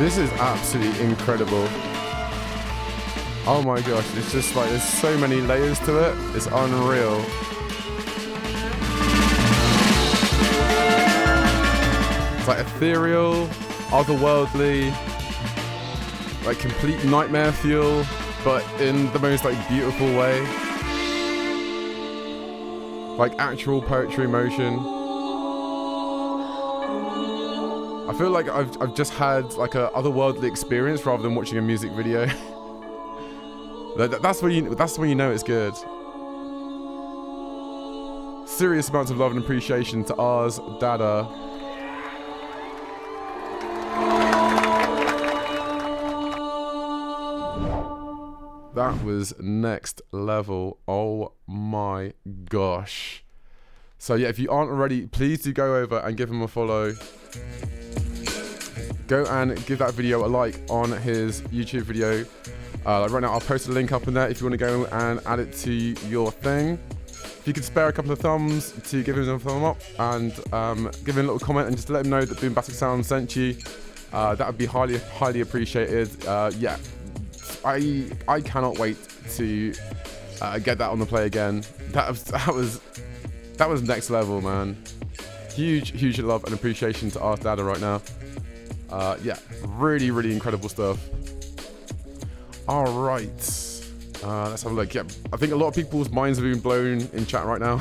This is absolutely incredible. Oh my gosh, it's just like there's so many layers to it. It's unreal. It's like ethereal, otherworldly, like complete nightmare fuel, but in the most like beautiful way. Like actual poetry motion. I feel like I've just had like a otherworldly experience rather than watching a music video. That's when you know it's good. Serious amounts of love and appreciation to Ars Dada. That was next level. Oh my gosh. So yeah, if you aren't already, please do go over and give him a follow. Go and give that video a like on his YouTube video. Like right now, I'll post a link up in there if you want to go and add it to your thing. If you could spare a couple of thumbs to give him a thumb up and give him a little comment and just let him know that Boombastic Sounds sent you, that would be highly, highly appreciated. Yeah, I cannot wait to get that on the play again. That was next level, man. Huge love and appreciation to Ars Dada right now. Yeah, really incredible stuff. All right, let's have a look. Yeah, I think a lot of people's minds have been blown in chat right now.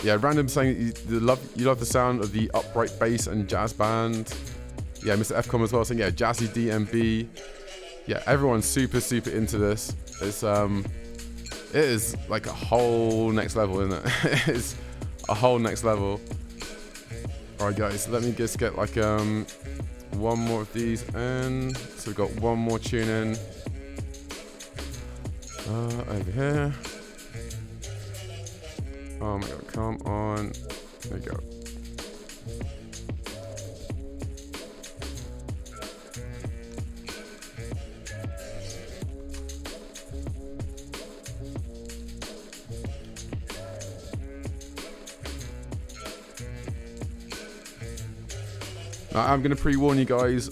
Yeah, random saying you love the sound of the upright bass and jazz band. Yeah, Mr. FCOM as well saying yeah, jazzy DMB. Yeah, everyone's super into this. It is like a whole next level, isn't it? It is a whole next level. Alright guys, let me just get like one more of these in. So we've got one more tune in. Over here. Oh my god, come on. There we go. I'm gonna pre-warn you guys.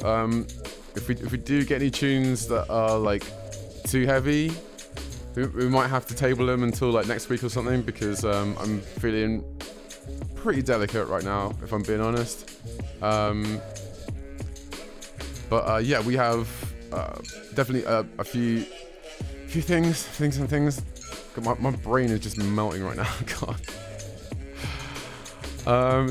If we do get any tunes that are like too heavy, we might have to table them until like next week or something because I'm feeling pretty delicate right now, if I'm being honest. But yeah, we have definitely a few things. My brain is just melting right now. God.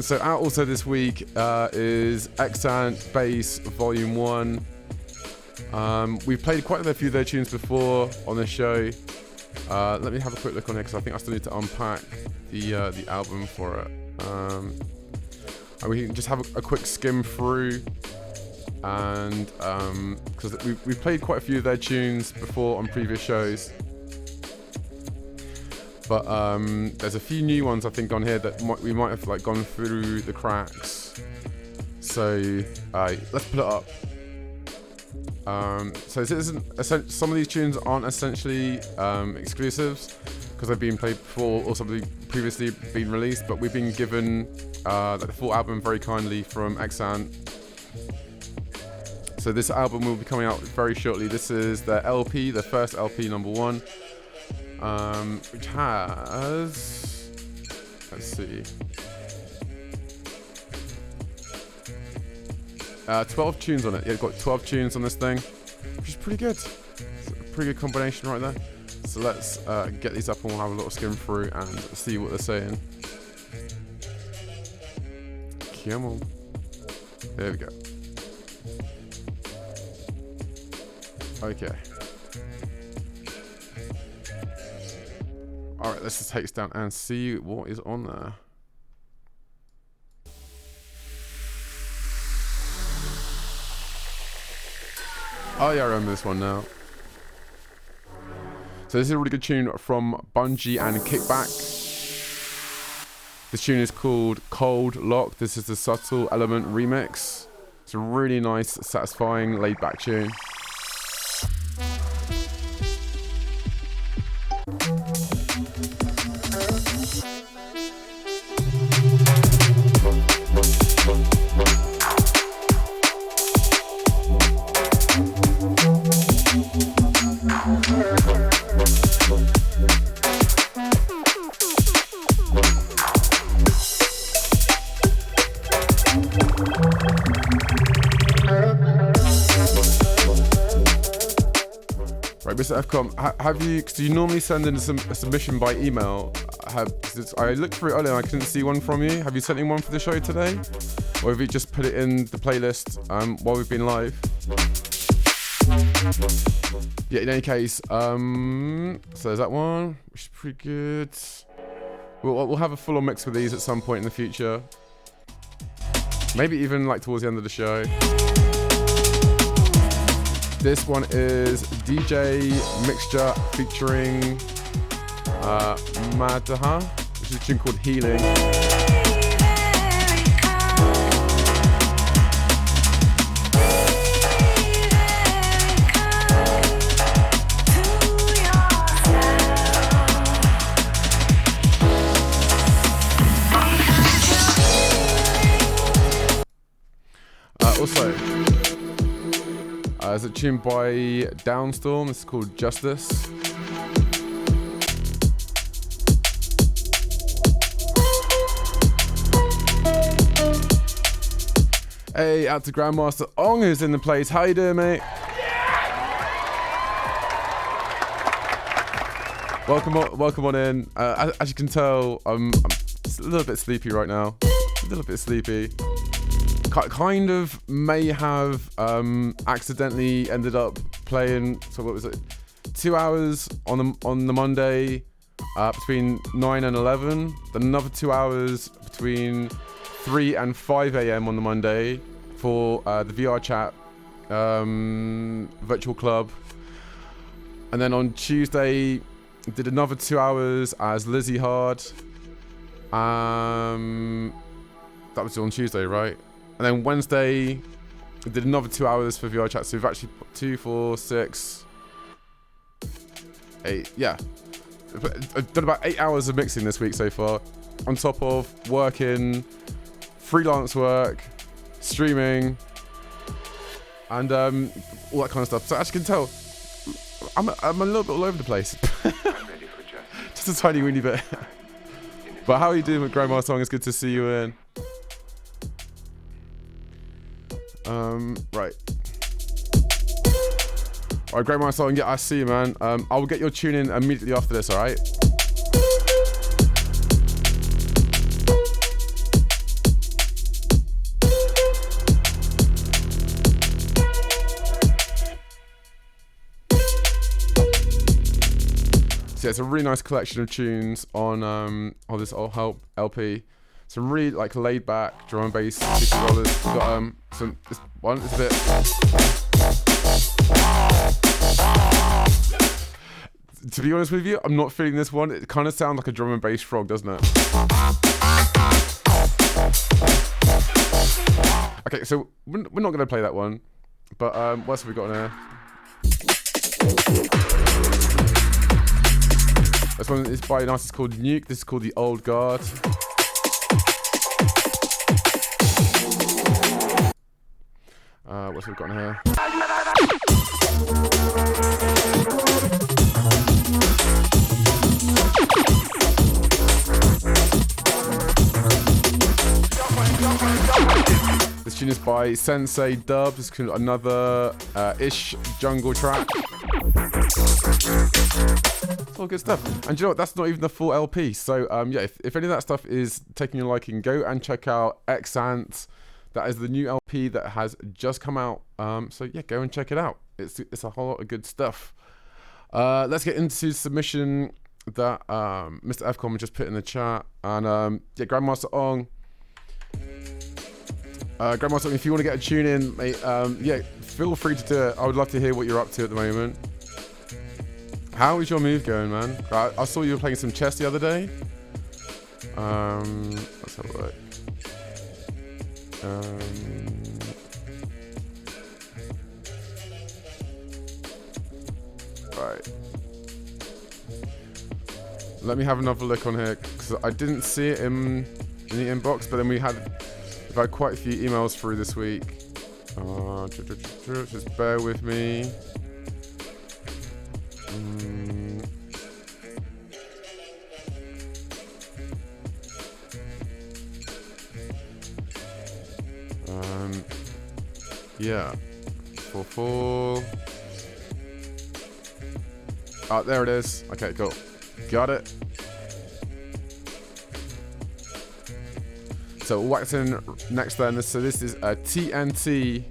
So out also this week is Exant Bass Volume 1. We've played quite a few of their tunes before on this show. Let me have a quick look on it because I think I still need to unpack the album for it. And we can just have a quick skim through, and because we've played quite a few of their tunes before on previous shows. But there's a few new ones I think on here that we might have like gone through the cracks. So let's put it up. So this isn't some of these tunes aren't essentially exclusives because they've been played before or something previously been released. But we've been given like the full album very kindly from Exant. So this album will be coming out very shortly. This is their LP, their first LP, number 1. Which has, let's see, 12 tunes on it. Yeah, it's got 12 tunes on this thing, which is pretty good. It's a pretty good combination right there. So let's get these up and we'll have a little skim through and see what they're saying. Come on. There we go. Okay. Alright, let's just take this down and see what is on there. Oh yeah, I remember this one now. So this is a really good tune from Bungie and Kickback. This tune is called Cold Lock. This is the Subtle Element remix. It's a really nice, satisfying, laid-back tune. Mr. FCOM, have you? Because you normally send in a submission by email. I looked through it earlier and I couldn't see one from you. Have you sent in one for the show today, or have you just put it in the playlist while we've been live? Yeah. In any case, so there's that one, which is pretty good. We'll have a full-on mix with these at some point in the future. Maybe even like towards the end of the show. This one is DJ Mixture featuring Madaha, which is a tune called Healing. Also, there's a tune by Downstorm. This is called Justice. Hey, out to Grandmaster Ong, who's in the place. How you doing, mate? Welcome on in. As you can tell, I'm a little bit sleepy right now. A little bit sleepy. Kind of may have accidentally ended up playing. So what was it? 2 hours on the Monday between 9 and 11. Then another 2 hours between 3 and 5 a.m. on the Monday for the VR chat virtual club. And then on Tuesday did another 2 hours as Lizzie Hard. That was on Tuesday, right? And then Wednesday, I did another 2 hours for VR chat. So we've actually put 2, 4, 6, 8. Yeah. I've done about 8 hours of mixing this week so far. On top of working, freelance work, streaming, and all that kind of stuff. So as you can tell, I'm a little bit all over the place. Just a tiny weeny bit. But how are you doing with Grandma Song? It's good to see you in. Right. Alright, Grandma Song, yeah, I see you, man. I will get your tune in immediately after this, alright? So yeah, it's a really nice collection of tunes on this All Help LP. Some really like laid back drum and bass rollers. We've got this one is a bit. To be honest with you, I'm not feeling this one. It kind of sounds like a drum and bass frog, doesn't it? Okay, so we're not going to play that one. But what else have we got in here? This one is by an artist called Nuke. This is called The Old Guard. What have we got in here? This tune is by Sensei Dub. This is another ish jungle track. It's all good stuff. And you know what? That's not even the full LP. So yeah, if any of that stuff is taking your liking, go and check out Xant. That is the new LP that has just come out. So yeah, go and check it out. It's a whole lot of good stuff. Let's get into submission that Mr. FCOM just put in the chat. And yeah, Grandmaster Ong. Grandmaster Ong, if you want to get a tune in, mate, yeah, feel free to do it. I would love to hear what you're up to at the moment. How is your move going, man? I saw you were playing some chess the other day. Let's have a look. Right. Let me have another look on here because I didn't see it in the inbox, but then we've had quite a few emails through this week. Just bear with me. Yeah, 4-4. Oh, there it is. Okay, cool. Got it. So waxing next then. So this is a TNT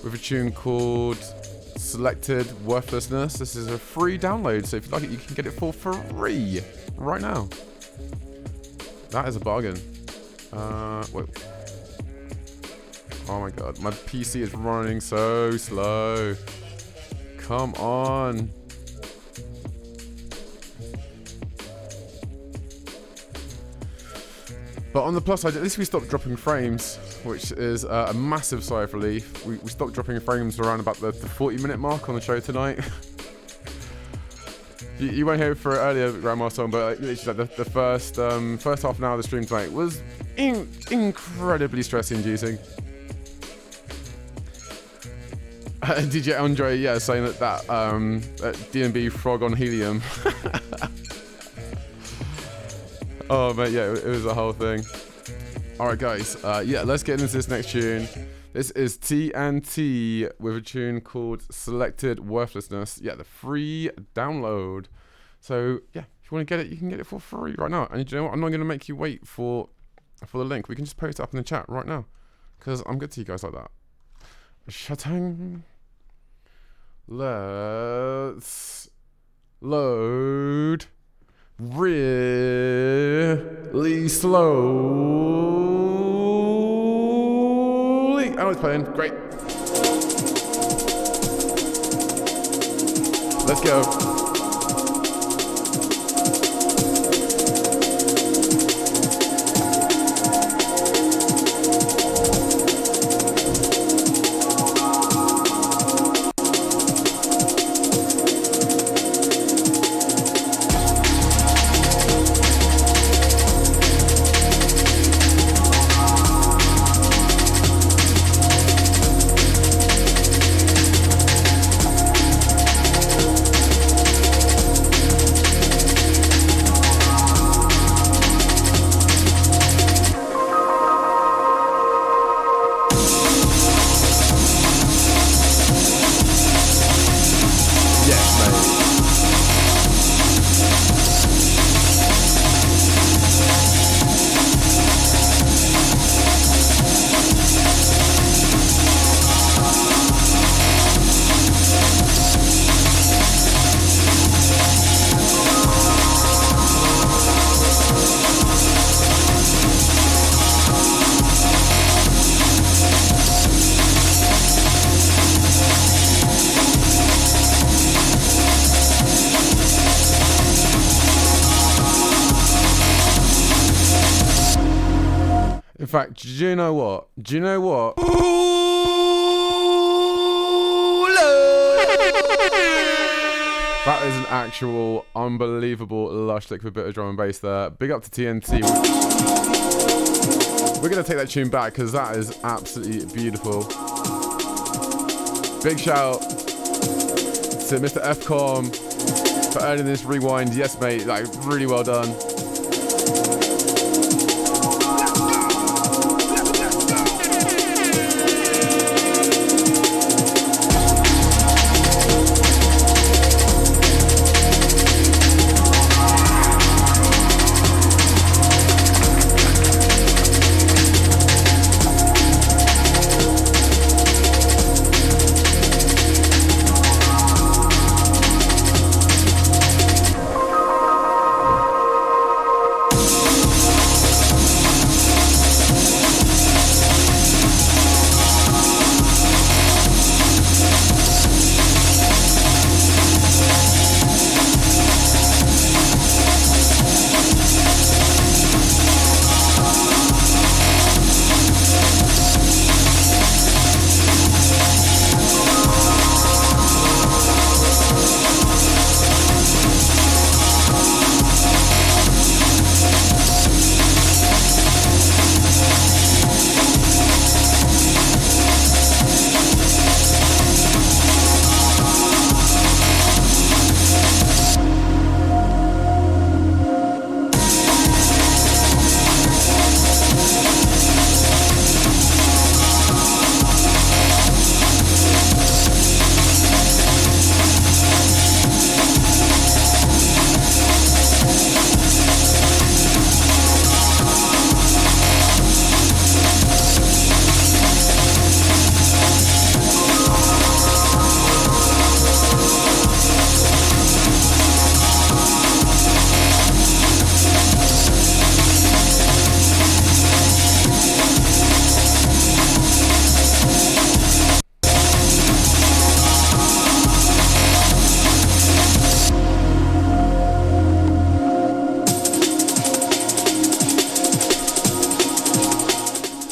with a tune called Selected Worthlessness. This is a free download, so if you like it, you can get it for free right now. That is a bargain. Wait. Oh my god, my PC is running so slow. Come on. But on the plus side, at least we stopped dropping frames, which is a massive sigh of relief. We stopped dropping frames around about the 40-minute mark on the show tonight. you won't hear it for earlier, Grandmaster, but literally the first half an hour of the stream tonight was incredibly stress-inducing. DJ Andre, yeah, saying that D&B frog on helium. Oh man, yeah, it was a whole thing. Alright guys, yeah, let's get into this next tune. This is TNT with a tune called Selected Worthlessness. Yeah, the free download. So yeah, if you want to get it, you can get it for free right now. And you know what, I'm not going to make you wait for the link. We can just post it up in the chat right now, because I'm good to you guys like that. Shatang. Let's load really slowly. Oh, it's playing. Great. Let's go. In fact, do you know what? That is an actual unbelievable lush lick with a bit of drum and bass there. Big up to TNT. We're going to take that tune back because that is absolutely beautiful. Big shout to Mr. FCOM for earning this rewind. Yes, mate, like really well done.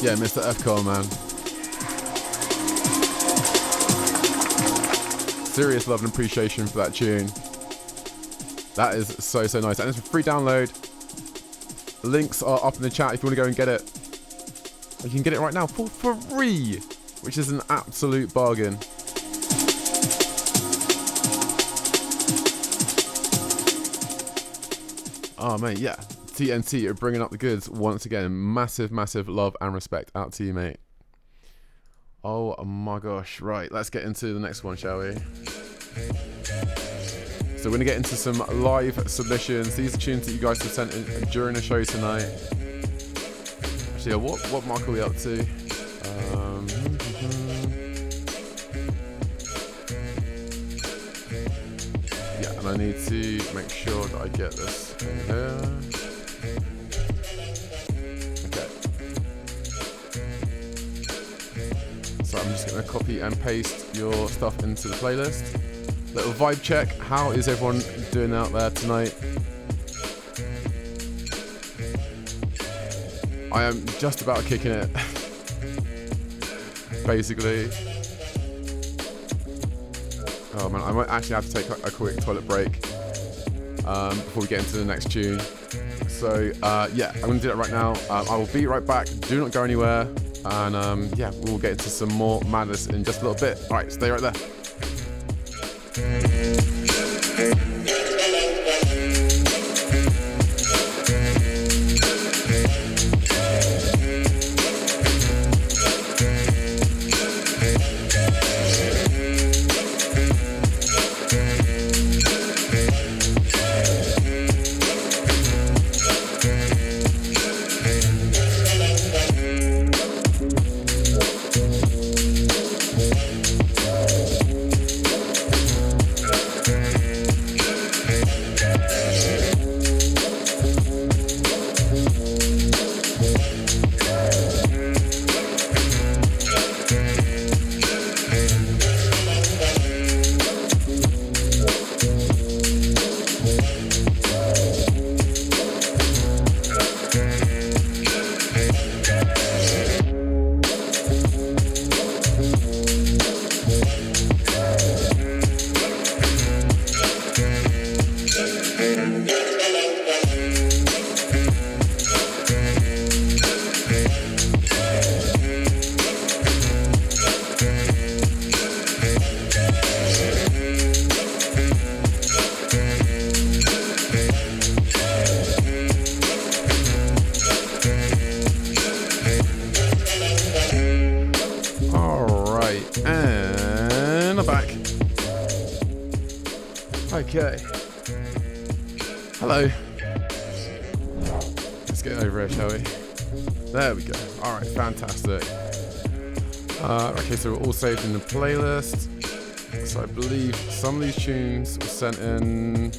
Yeah, Mr. F-Car, man. Serious love and appreciation for that tune. That is so, so nice. And it's a free download. Links are up in the chat if you want to go and get it. You can get it right now for free, which is an absolute bargain. Oh, mate, yeah. TNT are bringing up the goods once again. Massive, massive love and respect out to you, mate. Oh my gosh. Right, let's get into the next one, shall we? So we're going to get into some live submissions. These are tunes that you guys have sent in during the show tonight. Actually, what mark are we up to? Yeah, and I need to make sure that I get this in here. Okay. So I'm just going to copy and paste your stuff into the playlist. Little vibe check. How is everyone doing out there tonight? I am just about kicking it. Basically. Oh man, I might actually have to take a quick toilet break before we get into the next tune. So yeah, I'm going to do that right now. I will be right back. Do not go anywhere. And yeah, we'll get into some more madness in just a little bit. Alright, stay right there. Okay. Hello. Let's get over here, shall we? There we go. Alright, fantastic. Okay, so we're all saved in the playlist. So I believe some of these tunes were sent in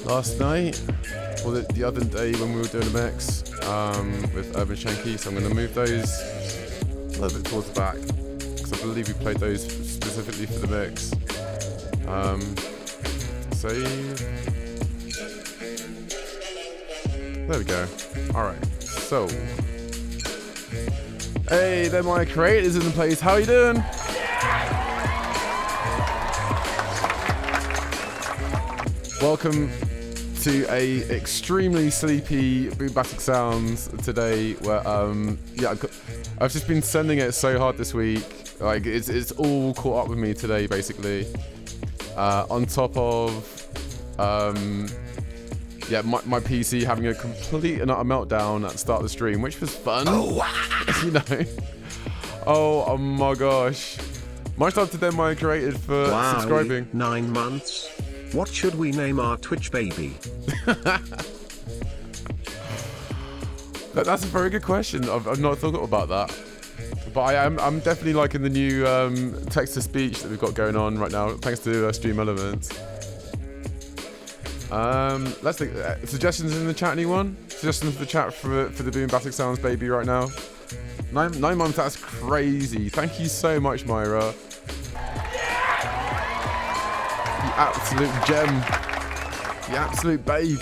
last night or the other day when we were doing a mix with Urban Shanky. So I'm going to move those a little bit towards the back because I believe we played those specifically for the mix. Save. There we go. Alright, so. Hey, there my creators in the place. How you doing? Welcome to a extremely sleepy Boombastic Sounds today where yeah, I've just been sending it so hard this week. Like it's all caught up with me today basically. On top of yeah, my PC having a complete and utter meltdown at the start of the stream, which was fun. Oh, wow. You know. Oh my gosh. Much love to them, my created for subscribing. 9 months. What should we name our Twitch baby? That's a very good question. I've not thought about that. But I'm definitely liking the new text-to-speech that we've got going on right now, thanks to Stream Elements. Let's think. Suggestions in the chat, anyone? Suggestions for the chat for the Boombastic Sounds baby right now? 9 months, that's crazy. Thank you so much, Myra. You absolute gem. You absolute babe.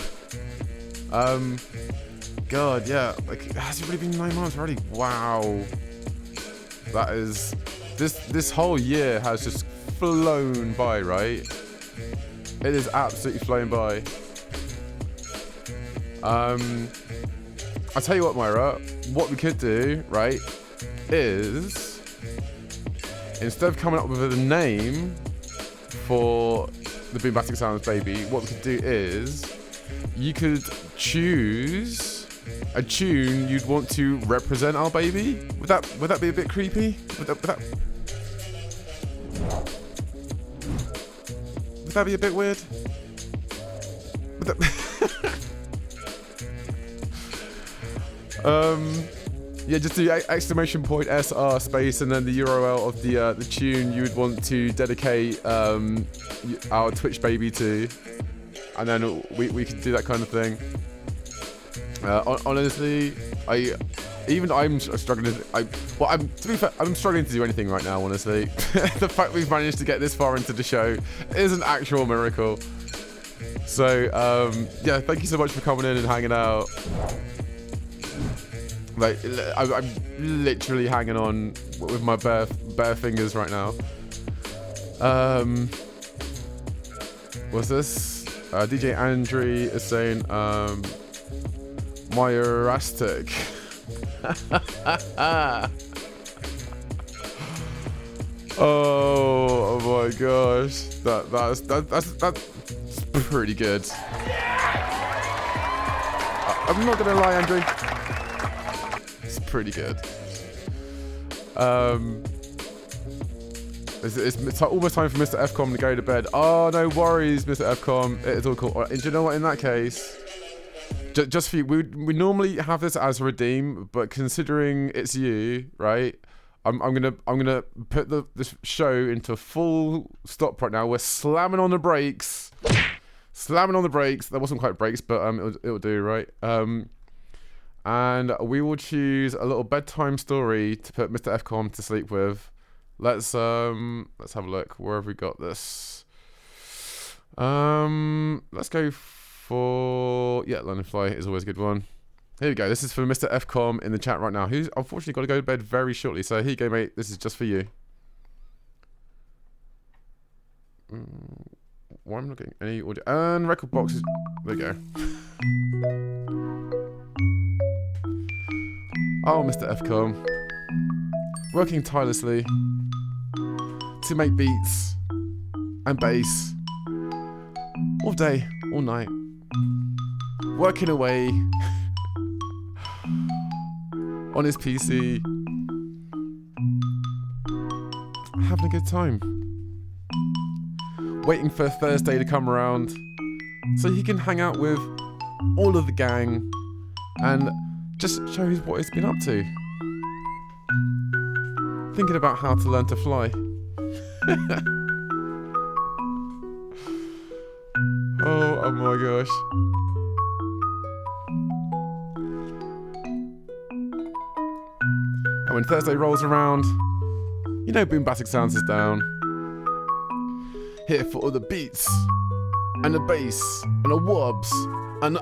god, yeah. Like, has it really been 9 months already? Wow. That is... This whole year has just flown by, right? It is absolutely flown by. I'll tell you what, Myra. What we could do, right, is... instead of coming up with a name for the Boombastic Sounds baby, what we could do is... you could choose a tune you'd want to represent our baby. Would that be a bit creepy? Would that be a bit weird? Would that yeah, just do exclamation point SR space and then the URL of the tune you would want to dedicate our Twitch baby to. And then we could do that kind of thing. Honestly, I'm struggling to. To be fair, I'm struggling to do anything right now. Honestly, the fact we've managed to get this far into the show is an actual miracle. So yeah, thank you so much for coming in and hanging out. Like, I'm literally hanging on with my bare fingers right now. What's this? DJ Andrew is saying, Myastic. Oh my gosh, that's pretty good. I'm not gonna lie, Andrew. It's pretty good. It's almost time for Mr. FCOM to go to bed. Oh, no worries, Mr. FCOM. It's all cool. And do you know what? In that case, just for you, we normally have this as a redeem, but considering it's you, right? I'm gonna put this show into a full stop right now. We're slamming on the brakes. Slamming on the brakes. That wasn't quite brakes, but it'll do, right? And we will choose a little bedtime story to put Mr. FCOM to sleep with. Let's have a look. Where have we got this? Let's go for London Fly is always a good one. Here we go. This is for Mr. FCOM in the chat right now, who's unfortunately got to go to bed very shortly. So here you go, mate. This is just for you. Why am I not getting any audio? And record boxes. There we go. Oh, Mr. FCOM. Working tirelessly to make beats and bass all day, all night. Working away on his PC. Having a good time. Waiting for Thursday to come around so he can hang out with all of the gang and just show what he's been up to. Thinking about how to learn to fly. Oh my gosh. And when Thursday rolls around, you know Boombastic Sounds is down. Here for all the beats, and the bass, and the wobs, and the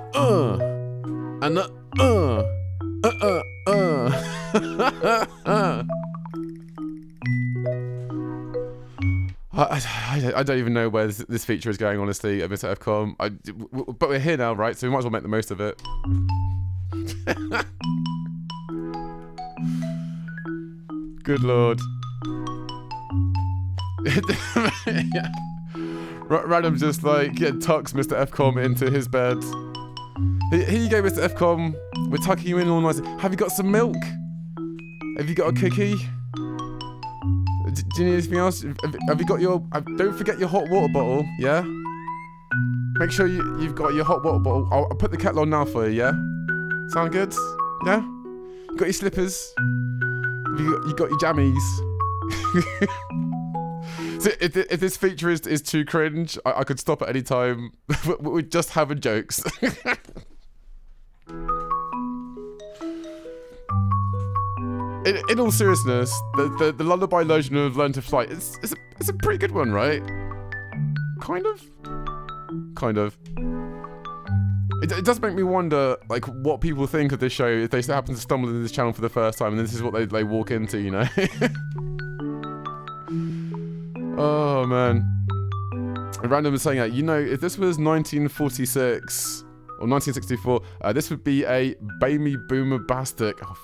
and the I don't even know where this feature is going, honestly, at Mr. FCOM. But we're here now, right? So we might as well make the most of it. Good lord. Yeah. Random just like tucks Mr. FCOM into his bed. Here you go, Mr. FCOM. We're tucking you in all nice. Have you got some milk? Have you got a cookie? Do you need anything else? Have you got your... don't forget your hot water bottle, yeah? Make sure you've got your hot water bottle. I'll put the kettle on now for you, yeah? Sound good? Yeah? You got your slippers? You got your jammies? So if this feature is too cringe, I could stop at any time. We're just having jokes. In all seriousness, the lullaby version of Learn to Fly, it's a pretty good one, right? Kind of. It does make me wonder, like, what people think of this show if they happen to stumble into this channel for the first time and this is what they walk into, you know? Oh, man. Random is saying that, you know, if this was 1946 or 1964, this would be a Baby Boombastic. Oh,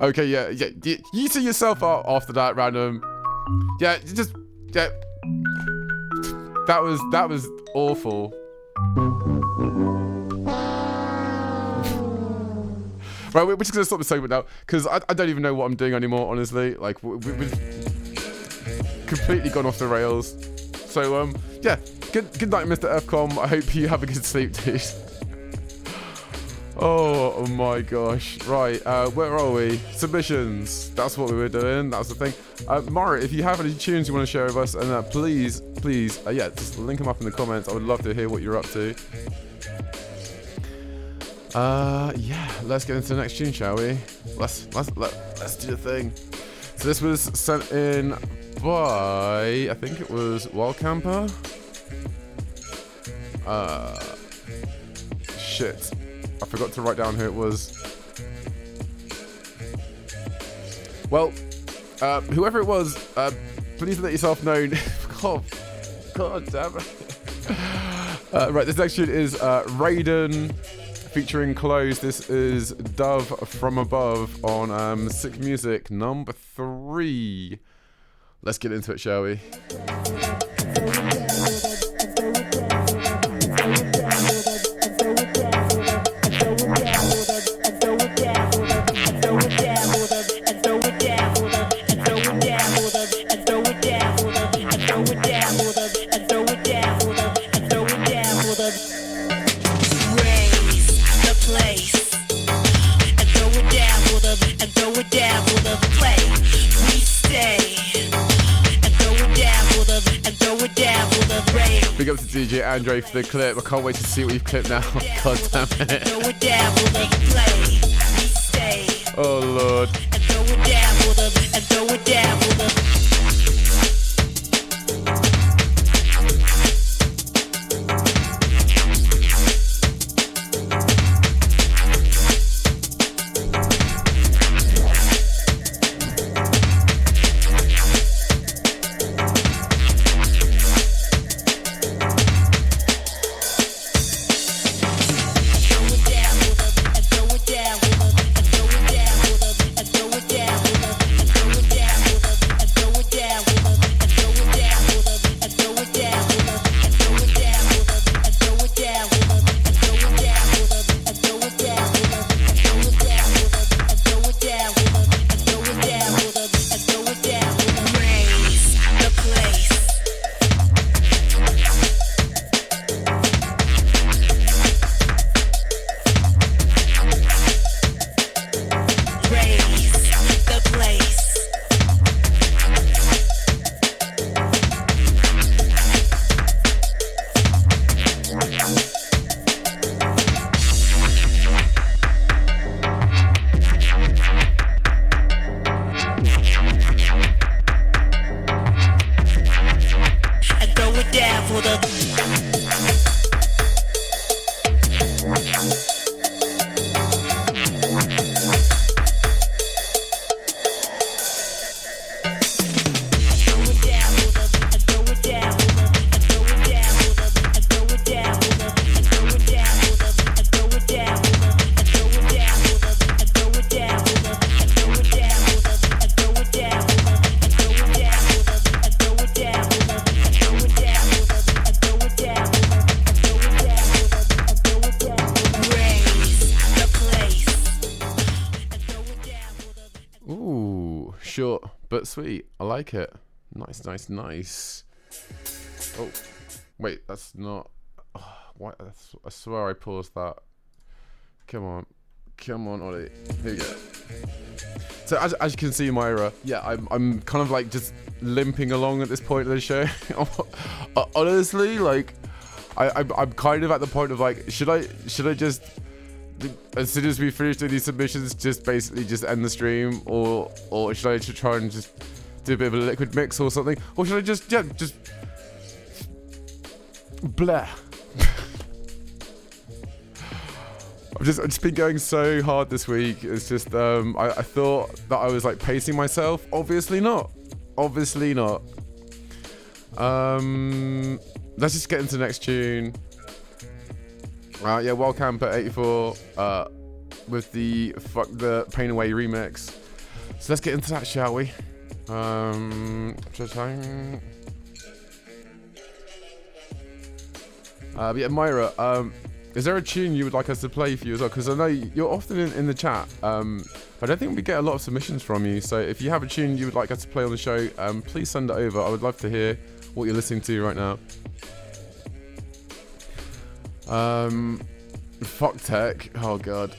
okay, yeah. You see yourself out after that, Random. Yeah, yeah. That was awful. Right, we're just gonna stop the segment now because I don't even know what I'm doing anymore. Honestly, like we've completely gone off the rails. So yeah. Good night, Mr. FCOM. I hope you have a good sleep, dude. Oh my gosh. Right, where are we? Submissions. That's what we were doing. That's the thing. Mara, if you have any tunes you want to share with us, and please, yeah, just link them up in the comments. I would love to hear what you're up to. Yeah, let's get into the next tune, shall we? Let's do the thing. So this was sent in by, I think it was Wild Camper. Shit. I forgot to write down who it was. Well, whoever it was, please let yourself known. God damn it. Right, this next tune is Raiden featuring Close. This is Dove From Above on Sick Music number 3. Let's get into it, shall we? Big up to DJ Andre for the clip. I can't wait to see what you've clipped now. God damn it. Oh Lord. Short but sweet. I like it. Nice. Oh, wait, that's not. Oh, what? I swear I paused that. Come on, Ollie. Here we go. So as you can see, Myra, yeah, I'm kind of like just limping along at this point of the show. Honestly, like, I'm kind of at the point of like, should I just, as soon as we finish doing these submissions, just basically just end the stream, or should I try and just do a bit of a liquid mix or something? Or should I just blah? I've just been going so hard this week. It's just I thought that I was like pacing myself. Obviously not. Obviously not. Let's just get into the next tune. Yeah, Wild Camper 84 with the Fuck the Pain Away remix. So let's get into that, shall we? But yeah, Myra, is there a tune you would like us to play for you as well? Because I know you're often in the chat, but I don't think we get a lot of submissions from you. So if you have a tune you would like us to play on the show, please send it over. I would love to hear what you're listening to right now. Fuck tech. Oh god.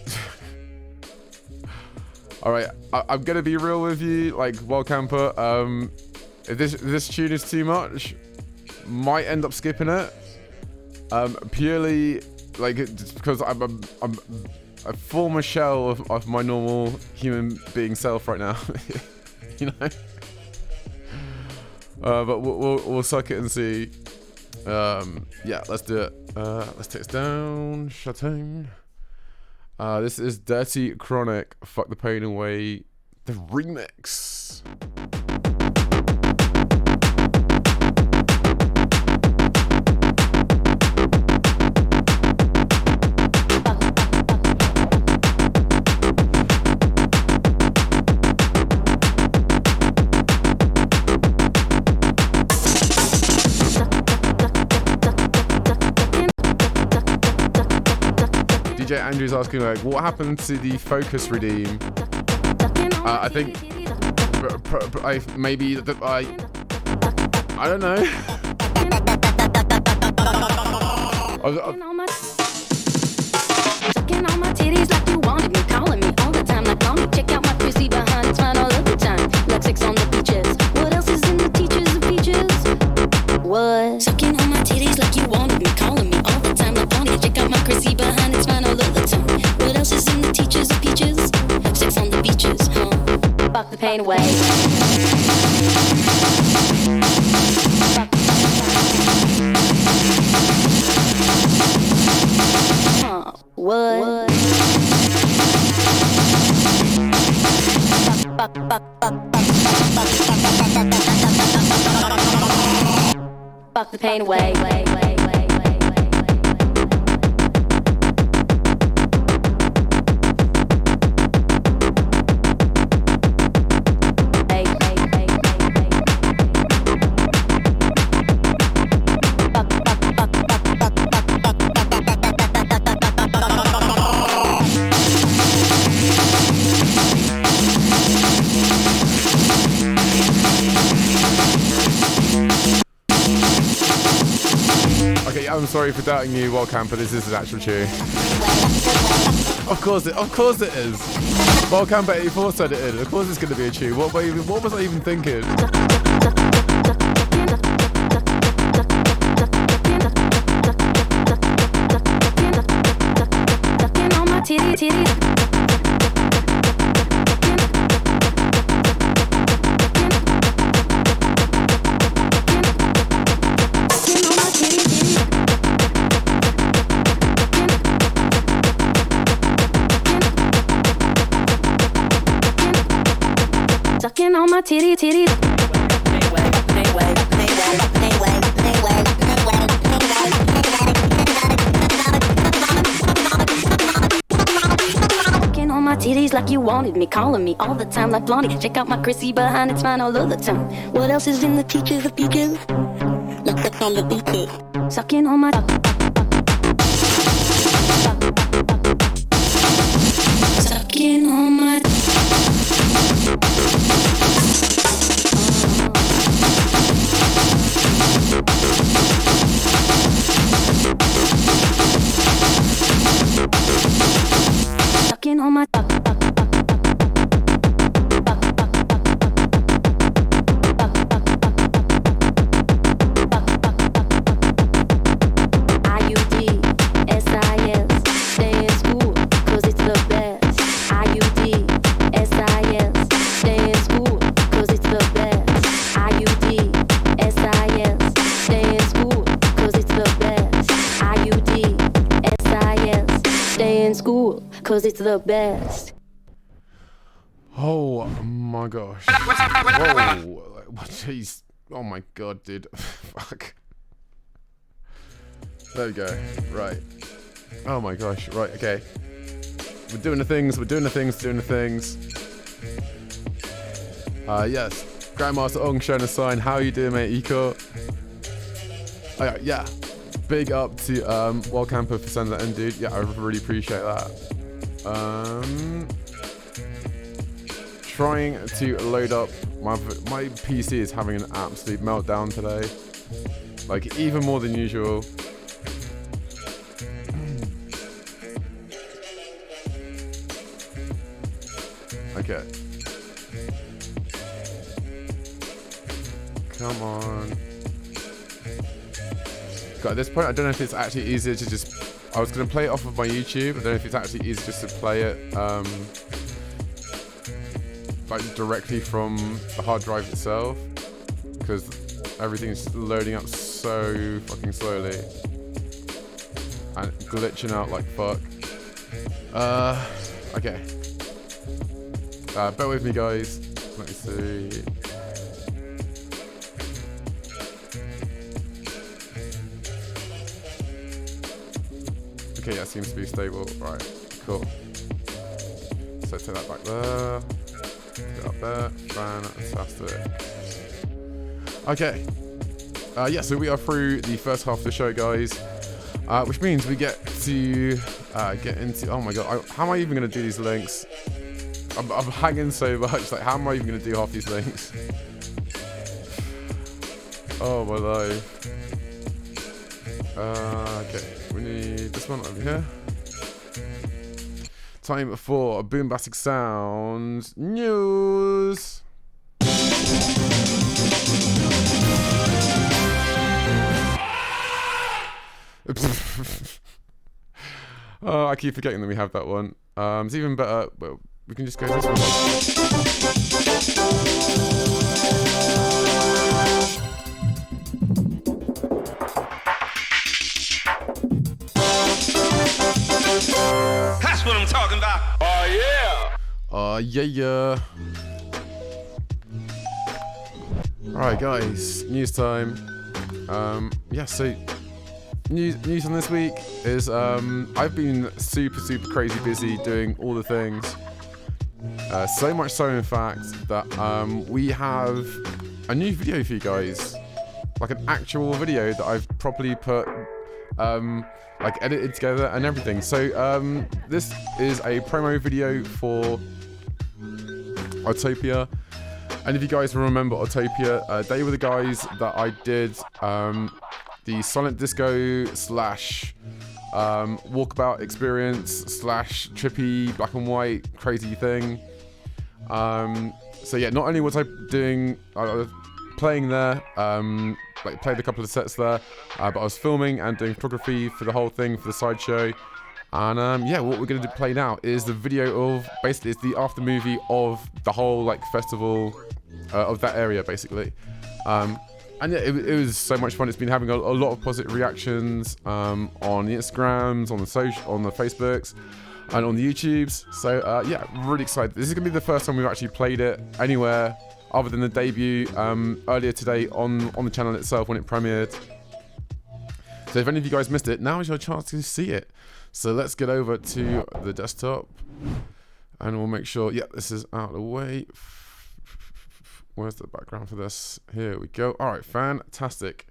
All right, I'm gonna be real with you, like Wild Camper. If this tune is too much, might end up skipping it. Purely like because I'm a former shell of my normal human being self right now. You know. But we'll suck it and see. Yeah, let's do it. Let's take this down. Shutting. This is Dirty Chronic, Fuck the Pain Away, the remix. DJ Andrew's asking like, what happened to the Focus Redeem? I think maybe I don't know. Sucking on my titties like you wanted me, calling me all the time, like call me. Check out my pussy behind, it's fine all of the time. Lexics on the beaches. What else is in the teachers of peaches? What? Sucking on my titties like you wanted me, calling me all the time, like call me. Check out my pussy behind, it's fine all of the time. What else is in the teachers of peaches? Sex on the beaches, huh? Fuck the pain away. What? Fuck the pain away. I'm sorry for doubting you, Wild Camper. This is an actual tune. Of course it is. Wild Camper 84 said it is. Of course it's going to be a tune. What was I even thinking? Sucking on my titty. Sucking on my titties like you wanted me, calling me all the time like Blondie. Check out my Chrissy behind, it's fine all of the time. What else is in the peaches of peaches? Like sex on the beaches. Sucking on my sucking on my sucking on my cause it's the best. Oh my gosh. Whoa. Jeez. Oh my god, dude. Fuck. There we go. Right. Oh my gosh. Right, okay. We're doing the things. Yes. Grandmaster Ong showing a sign. How you doing, mate? Iko? Oh, yeah. Big up to Wild Camper for sending that in, dude. Yeah, I really appreciate that. Trying to load up. My PC is having an absolute meltdown today. Like, even more than usual. Okay. Come on. God, at this point, I don't know if it's actually easier to just... I was going to play it off of my YouTube. I don't know if it's actually easier just to play it like directly from the hard drive itself. Because everything's loading up so fucking slowly. And glitching out like fuck. Okay. Bear with me, guys. Let me see. Okay, that seems to be stable. Right, cool. So take that back there. Get up there. Fantastic. Okay. Yeah, so we are through the first half of the show, guys. Which means we get to get into... Oh my god, how am I even going to do these links? I'm hanging so much. Like, how am I even going to do half these links? Oh my life. Okay, we need this one over here. Time for Boombastic Sounds news. Oh, I keep forgetting that we have that one. It's even better, but we can just go to this one. That's what I'm talking about. Oh yeah. Oh yeah. Alright guys, news time. Yeah, so news on this week is I've been super crazy busy doing all the things. So much so in fact that we have a new video for you guys. Like an actual video that I've properly put like edited together and everything. So this is a promo video for Autopia. And if you guys remember Autopia, they were the guys that I did the silent disco / walkabout experience / trippy black and white crazy thing. So yeah, not only was I was playing there, like played a couple of sets there, but I was filming and doing photography for the whole thing for the sideshow. And yeah, what we're going to play now is the video of, basically it's the after movie of the whole like festival of that area basically. And yeah, it was so much fun. It's been having a lot of positive reactions on the Instagrams, on the Facebooks, and on the YouTubes. So yeah, really excited. This is gonna be the first time we've actually played it anywhere other than the debut earlier today on the channel itself when it premiered. So if any of you guys missed it, now is your chance to see it. So let's get over to the desktop and we'll make sure, yeah, this is out of the way. Where's the background for this? Here we go. All right, fantastic.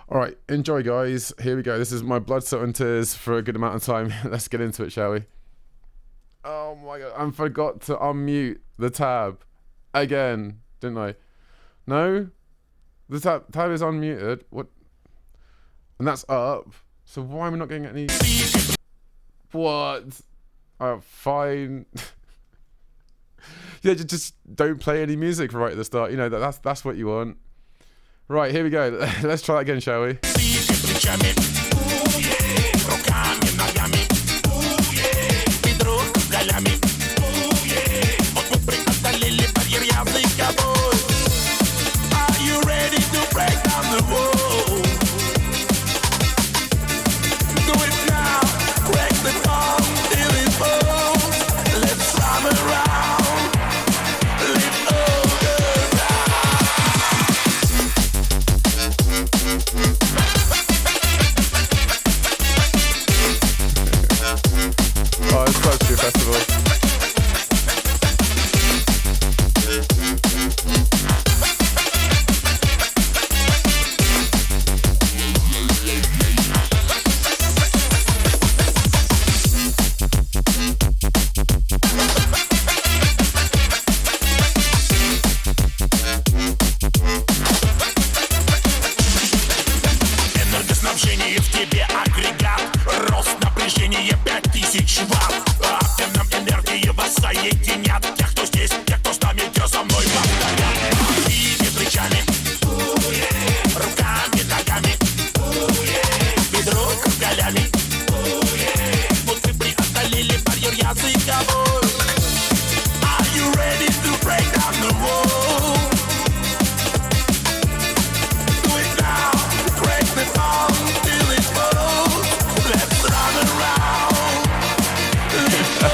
All right, enjoy, guys. Here we go. This is my blood, sweat, and tears for a good amount of time. Let's get into it, shall we? Oh my god, I forgot to unmute the tab again, didn't I? No, the tab is unmuted. What? And that's up. So why am I not getting any? What? Oh, fine. Yeah, just don't play any music right at the start. You know, that's what you want. Right, here we go. Let's try that again, shall we? Are you ready to break down the wall? Do it now. Break the dawn till it's home. и в тебе агрегат. Рост напряжения 5000 ватт. Атомном энергии вас соединят. Тех, кто здесь, тех, кто с нами, те за мной повторят. Махните плечами, руками, ногами, бедро кругалями. Вот вы преодолели барьер языковой. Are you ready to break down the wall? Do it now, break the fall till it falls. Let's run around. Let's go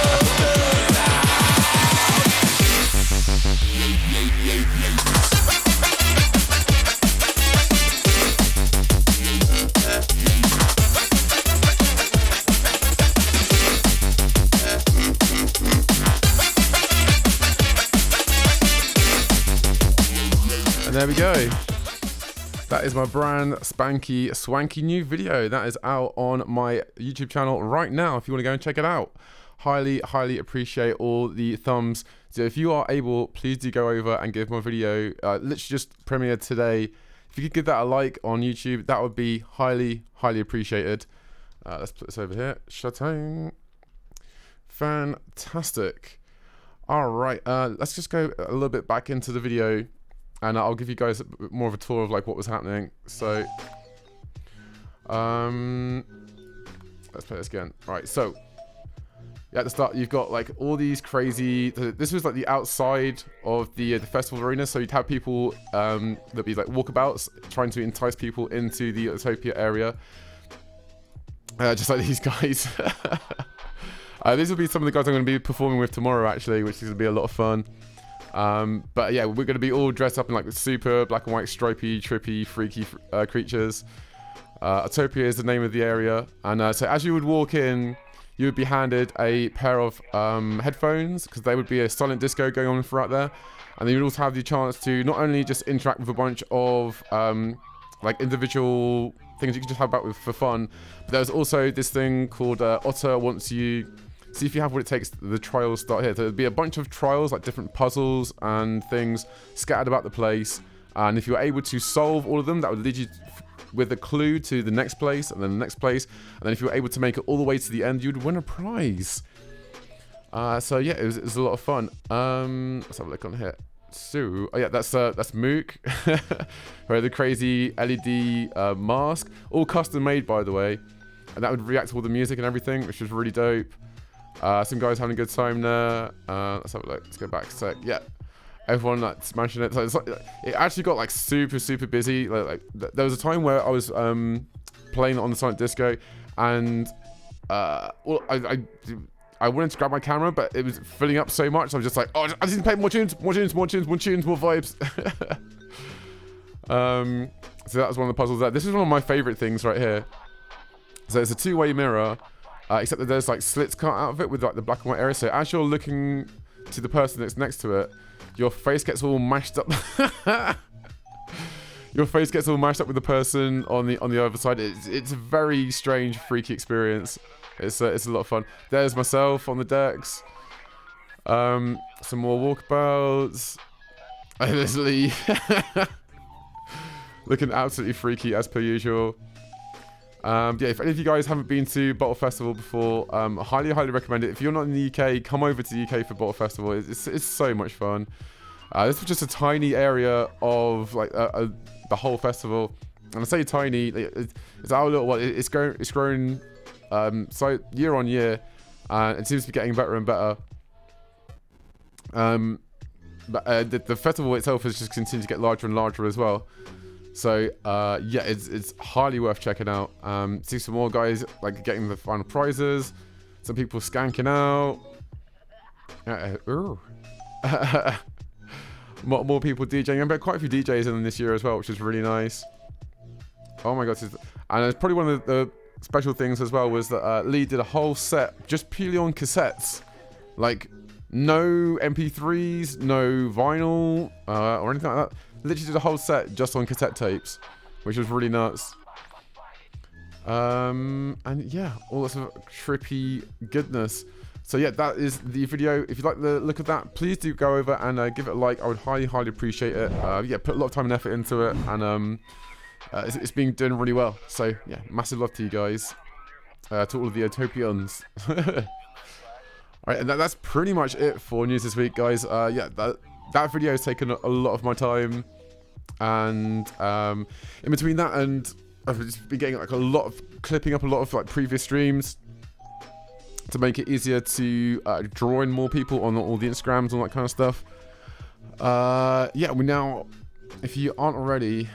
And there we go. That is my brand spanky swanky new video. That is out on my YouTube channel right now if you want to go and check it out. Highly appreciate all the thumbs. So if you are able, please do go over and give my video, literally just premiered today. If you could give that a like on YouTube, that would be highly appreciated. Let's put this over here. Shatang. Fantastic. All right, let's just go a little bit back into the video, and I'll give you guys more of a tour of like what was happening. So, let's play this again. All right, so yeah, at the start you've got like all these crazy. This was like the outside of the festival arena. So you'd have people that'd be like walkabouts trying to entice people into the Utopia area, just like these guys. These will be some of the guys I'm going to be performing with tomorrow, actually, which is going to be a lot of fun. But yeah, we're going to be all dressed up in like super black and white, stripy, trippy, freaky creatures. Utopia is the name of the area, and so as you would walk in, you would be handed a pair of headphones, because there would be a silent disco going on throughout there, and then you'd also have the chance to not only just interact with a bunch of like individual things you can just have about with for fun, but there's also this thing called Otter wants you. See if you have what it takes. The trials start here. So there'll be a bunch of trials, like different puzzles and things scattered about the place. And if you're able to solve all of them, that would lead you with a clue to the next place, and then the next place. And then if you were able to make it all the way to the end, you'd win a prize. So yeah, it was a lot of fun. Let's have a look on here. So, oh yeah, that's Mook. Right, the crazy LED mask, all custom made by the way, and that would react to all the music and everything, which was really dope. Some guys having a good time there. Let's have a look. Let's go back a sec. Yeah, everyone like smashing it. So it's like, it actually got like super busy. Like there was a time where I was playing on the silent disco, and well, I wanted to grab my camera, but it was filling up so much. I was just like, oh, I just need to play more tunes, more vibes. So that was one of the puzzles there. This is one of my favorite things right here. So it's a two-way mirror. Except that there's like slits cut out of it with like the black and white area. So as you're looking to the person that's next to it, your face gets all mashed up. Your face gets all mashed up with the person on the other side. It's a very strange, freaky experience. It's a lot of fun. There's myself on the decks. Some more walkabouts. There's Lee. Looking absolutely freaky as per usual. Yeah, if any of you guys haven't been to Bottle Festival before, I highly recommend it. If you're not in the UK, come over to the UK for Bottle Festival. It's so much fun. This was just a tiny area of like the whole festival, and I say tiny. It's our little one. It's grown so year on year, and it seems to be getting better and better. But the festival itself has just continued to get larger and larger as well. So yeah, it's highly worth checking out. See some more guys like getting the final prizes. Some people skanking out. More people DJing. But quite a few DJs in this year as well, which is really nice. Oh my god! And it's probably one of the special things as well was that Lee did a whole set just purely on cassettes, like no MP3s, no vinyl or anything like that. Literally did a whole set just on cassette tapes, which was really nuts. And yeah, all sorts of trippy goodness. So yeah, that is the video. If you like the look of that, please do go over and give it a like. I would highly appreciate it. Yeah, put a lot of time and effort into it, and it's been doing really well. So yeah, massive love to you guys, to all of the Utopians. Alright, and that's pretty much it for news this week, guys. Yeah, that video has taken a lot of my time, and in between that and I've just been getting like clipping up a lot of like previous streams to make it easier to draw in more people on all the Instagrams, all that kind of stuff. Yeah, we now, if you aren't already,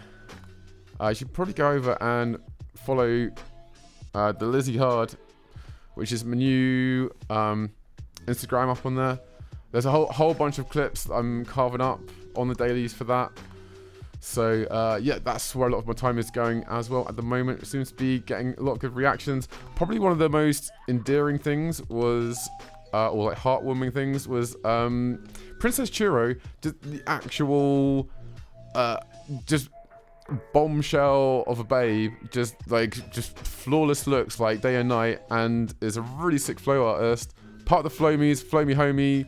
you should probably go over and follow the Lizzie Hard, which is my new Instagram up on there. There's a whole bunch of clips that I'm carving up on the dailies for that. So yeah, that's where a lot of my time is going as well at the moment. It seems to be getting a lot of good reactions. Probably one of the most endearing things was, or like heartwarming things was, Princess Churro, just the actual, just bombshell of a babe, just flawless looks like day and night, and is a really sick flow artist. Part of the Flow Me homie.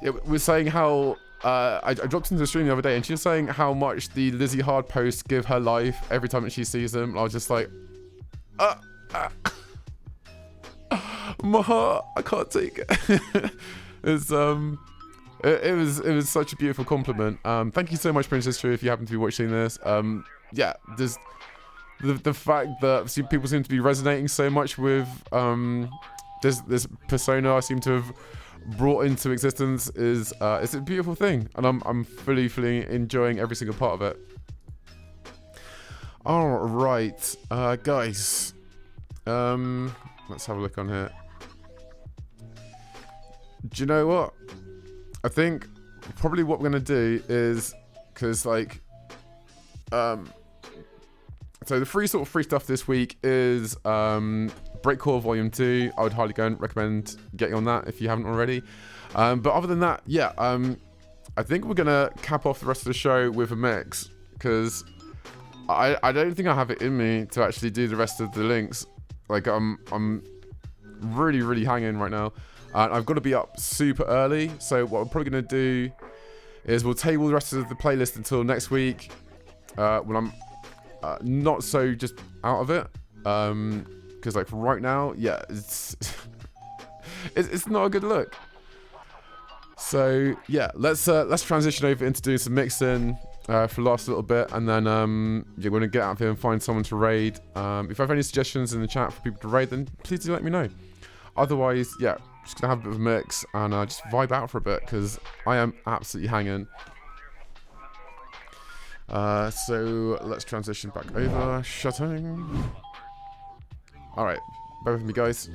It was saying how I dropped into the stream the other day, and she was saying how much the Lizzie Hard posts give her life every time that she sees them. And I was just like, my heart, I can't take it. It was such a beautiful compliment. Thank you so much, Princess True, if you happen to be watching this. Yeah, there's the fact that people seem to be resonating so much with this persona I seem to have brought into existence is it's a beautiful thing, and I'm fully enjoying every single part of it. All right, guys, let's have a look on here. Do you know what? I think probably what we're gonna do is, because like, so the free stuff this week is Breakcore Volume 2. I would highly recommend getting on that if you haven't already. But other than that, yeah, I think we're gonna cap off the rest of the show with a mix, because I don't think I have it in me to actually do the rest of the links. Like I'm really hanging right now. I've got to be up super early, so what I'm probably going to do is we'll table the rest of the playlist until next week, when I'm not so just out of it, because like for right now, yeah, it's not a good look. So yeah, let's transition over into doing some mixing for the last little bit, and then you're going to get out here and find someone to raid. If I have any suggestions in the chat for people to raid, then please do let me know. Otherwise, yeah, just gonna have a bit of a mix and just vibe out for a bit, because I am absolutely hanging. So let's transition back over. Shutting. All right, bear with me, guys.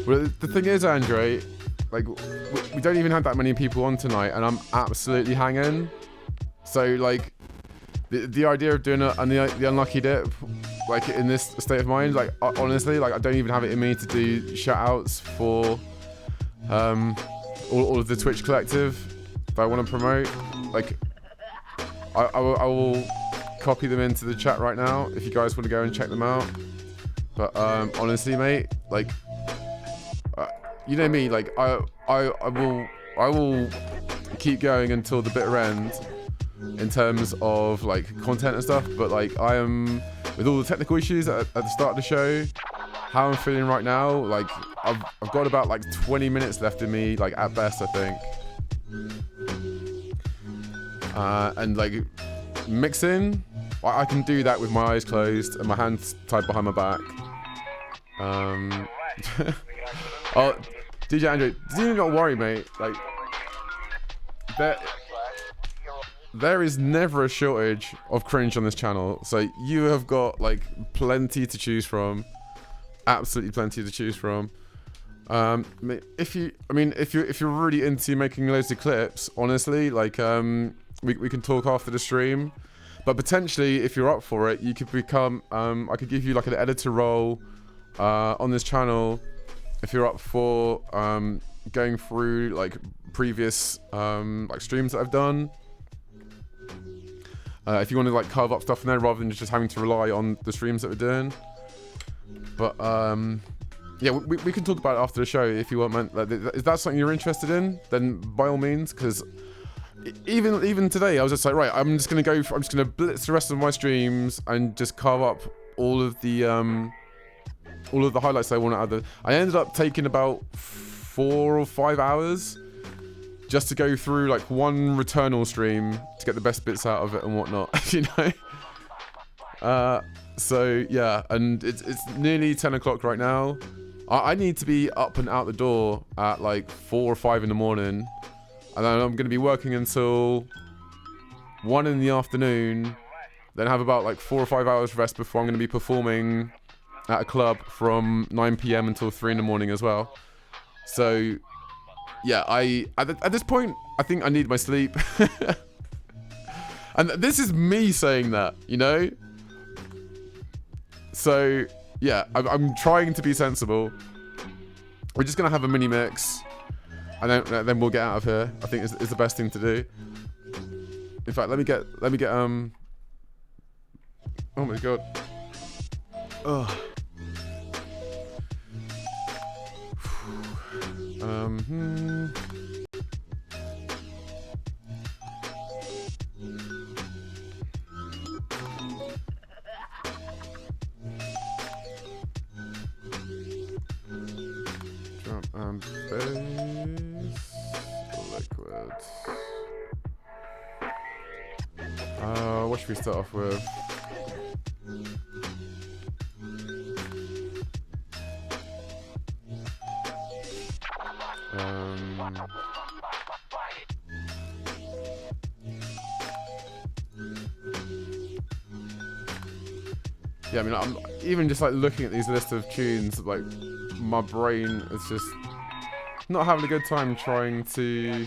Well, the thing is, Andre, like, we don't even have that many people on tonight, and I'm absolutely hanging. So, like, the idea of doing the unlucky dip, like, in this state of mind, like, honestly, like, I don't even have it in me to do shout-outs for all of the Twitch collective that I want to promote. Like, I will copy them into the chat right now if you guys want to go and check them out. But honestly, mate, like, you know me, like I will keep going until the bitter end in terms of like content and stuff. But like, I am, with all the technical issues at the start of the show, how I'm feeling right now, like I've got about like 20 minutes left in me, like at best, I think. And like mixing, I can do that with my eyes closed and my hands tied behind my back. Oh, DJ Andrew, do not worry, mate. Like, there is never a shortage of cringe on this channel, so you have got like plenty to choose from, absolutely plenty to choose from. If you're really into making loads of clips, honestly, like we can talk after the stream, but potentially if you're up for it, you could become I could give you like an editor role on this channel. If you're up for going through like previous like streams that I've done, if you want to like carve up stuff in there rather than just having to rely on the streams that we're doing. But yeah, we can talk about it after the show if you want, man. Like, is that something you're interested in? Then by all means, because even today I was just like, right, I'm just gonna blitz the rest of my streams and just carve up all of the highlights I want to add. I ended up taking about 4 or 5 hours just to go through like one Returnal stream to get the best bits out of it and whatnot, you know. So yeah, and it's nearly 10 o'clock right now. I need to be up and out the door at like 4 or 5 in the morning, and then I'm going to be working until 1 in the afternoon, then have about like 4 or 5 hours rest before I'm going to be performing at a club from 9 p.m. until 3 in the morning as well. So yeah, at this point I think I need my sleep. And this is me saying that, you know. So yeah, I'm trying to be sensible. We're just gonna have a mini mix, and then we'll get out of here. I think is the best thing to do. In fact, let me get oh my god. Ugh. Drum and bass, liquid. What should we start off with? Yeah, I mean, I'm even just like looking at these list of tunes, like my brain is just not having a good time trying to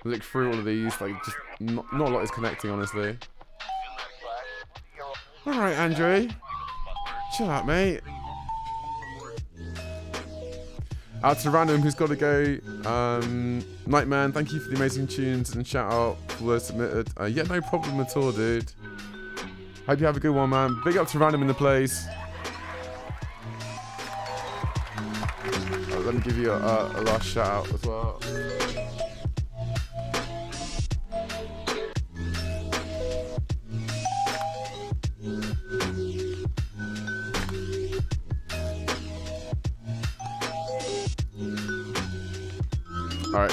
look through all of these. Like, just not a lot is connecting, honestly. All right, Andrew, chill out, mate. Out to Random, who's got to go. Nightman, thank you for the amazing tunes, and shout out for those submitted. Yeah, no problem at all, dude. Hope you have a good one, man. Big up to Random in the place. Let me give you a last shout out as well. All right.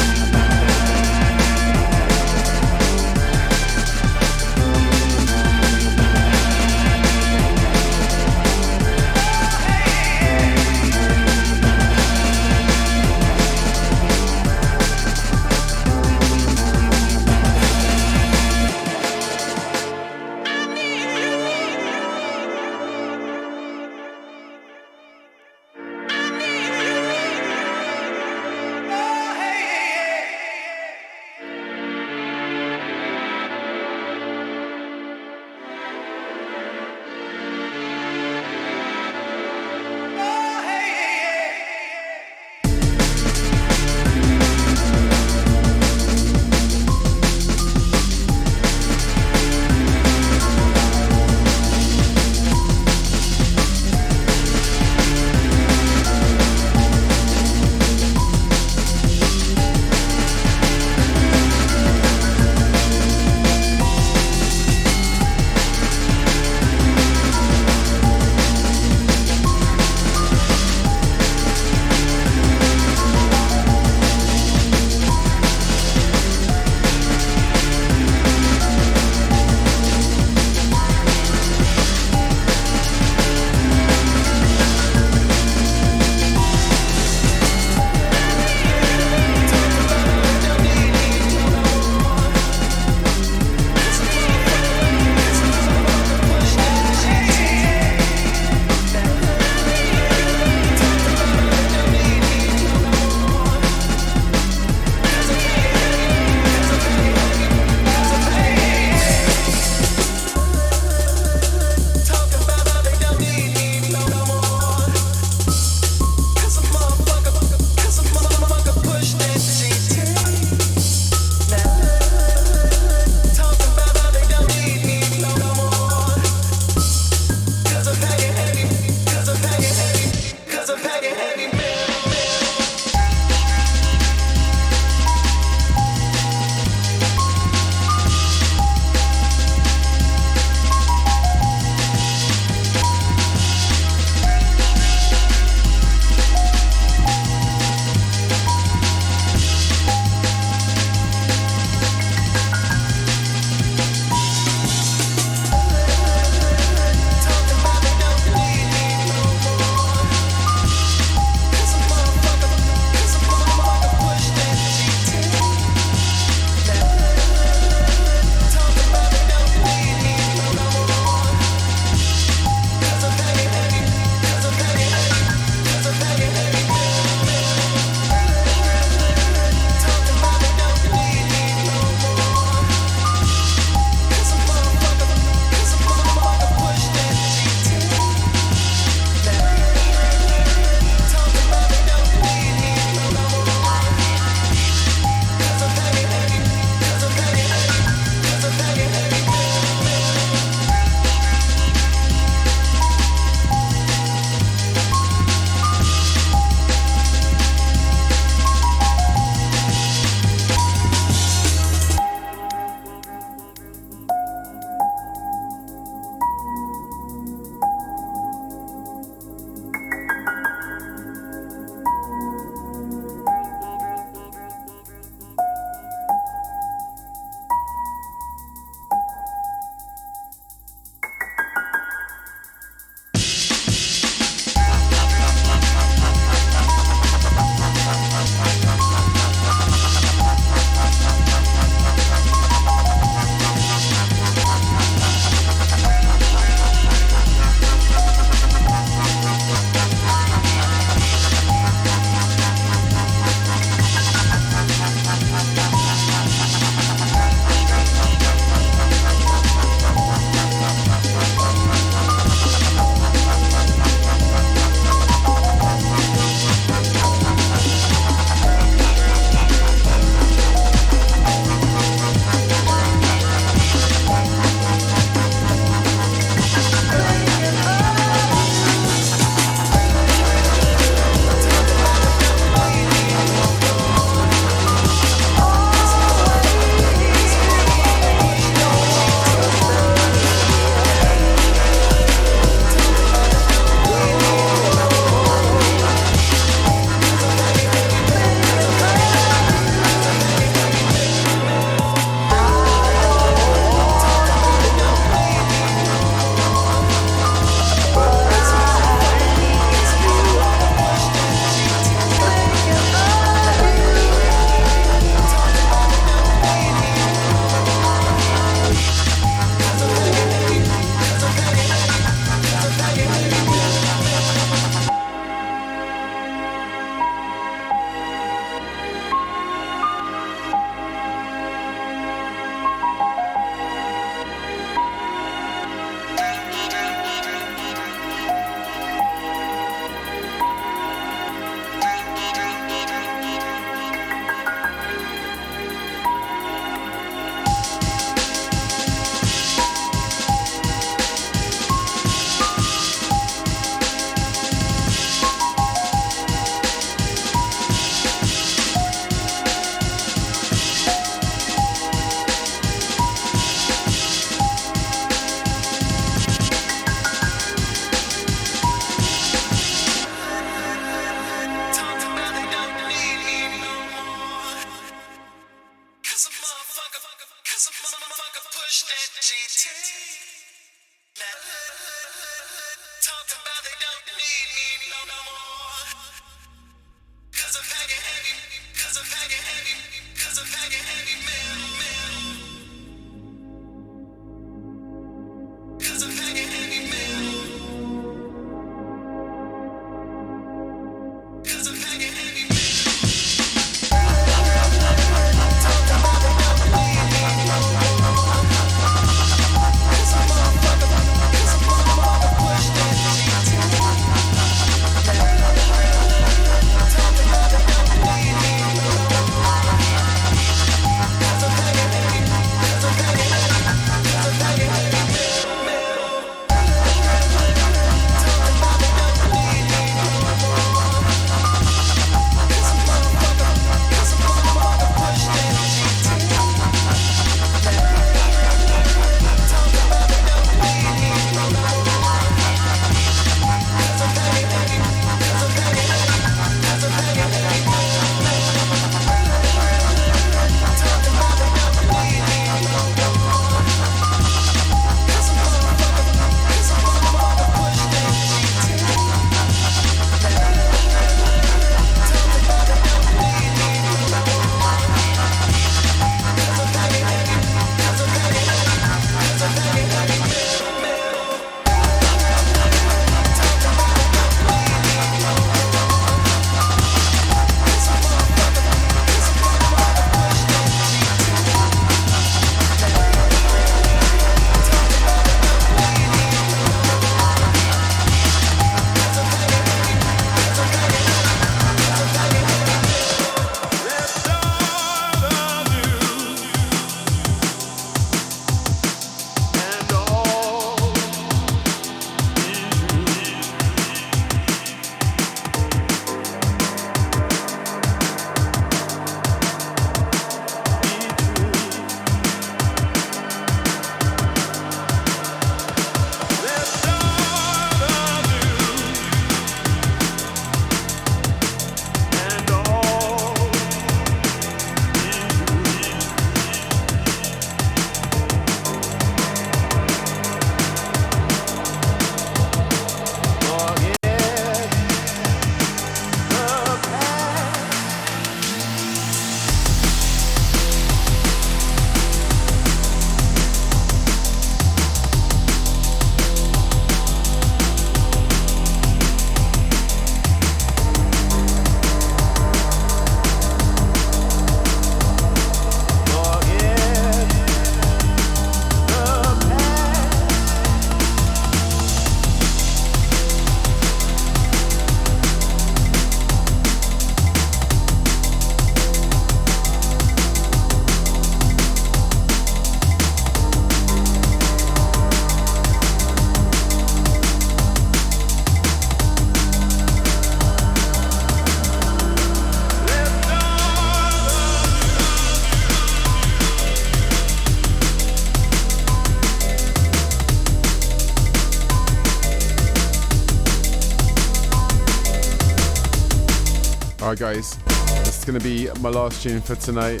Alright guys, this is going to be my last tune for tonight.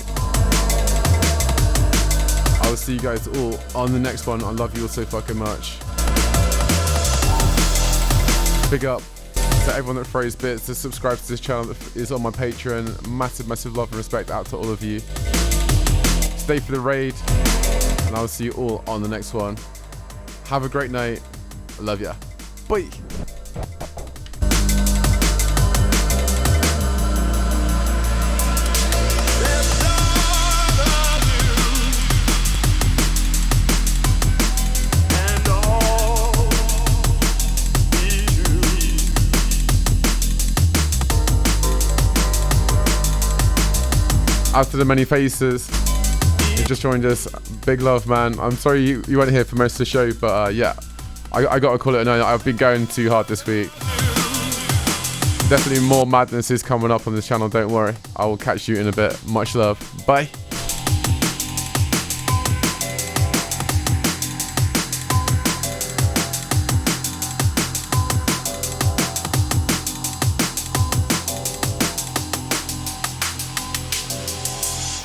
I will see you guys all on the next one. I love you all so fucking much. Big up to everyone that throws bits, to subscribe to this channel that is on my Patreon. Massive, massive love and respect out to all of you. Stay for the raid, and I will see you all on the next one. Have a great night. I love ya. Bye. After the many faces, you just joined us. Big love, man. I'm sorry you weren't here for most of the show, but yeah, I gotta call it a night. I've been going too hard this week. Definitely more madness is coming up on this channel, don't worry. I will catch you in a bit. Much love. Bye.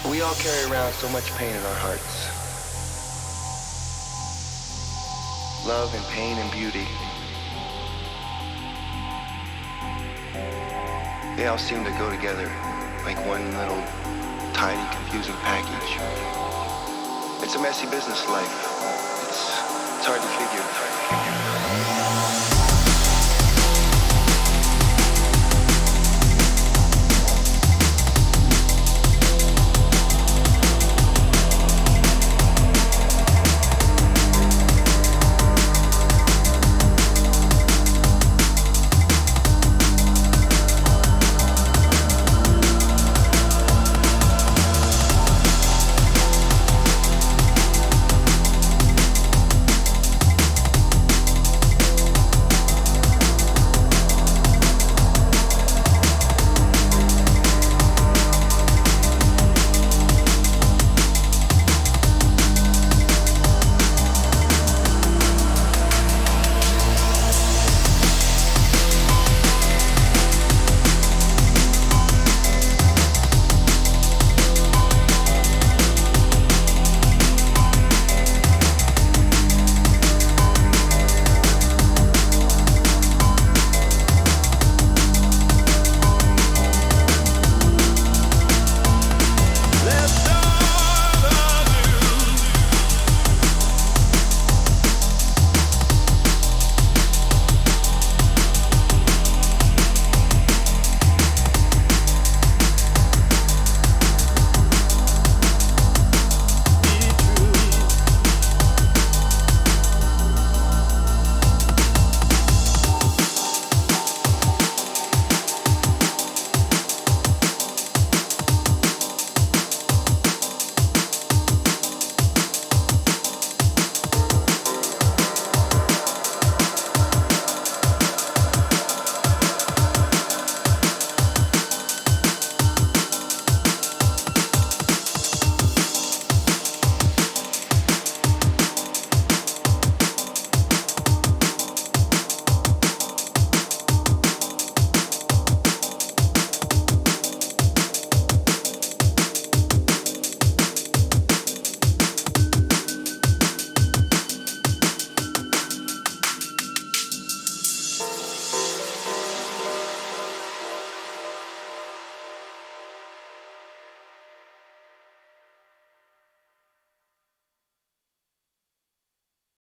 We all carry around so much pain in our hearts. Love and pain and beauty. They all seem to go together like one little tiny confusing package. It's a messy business life. It's hard to figure.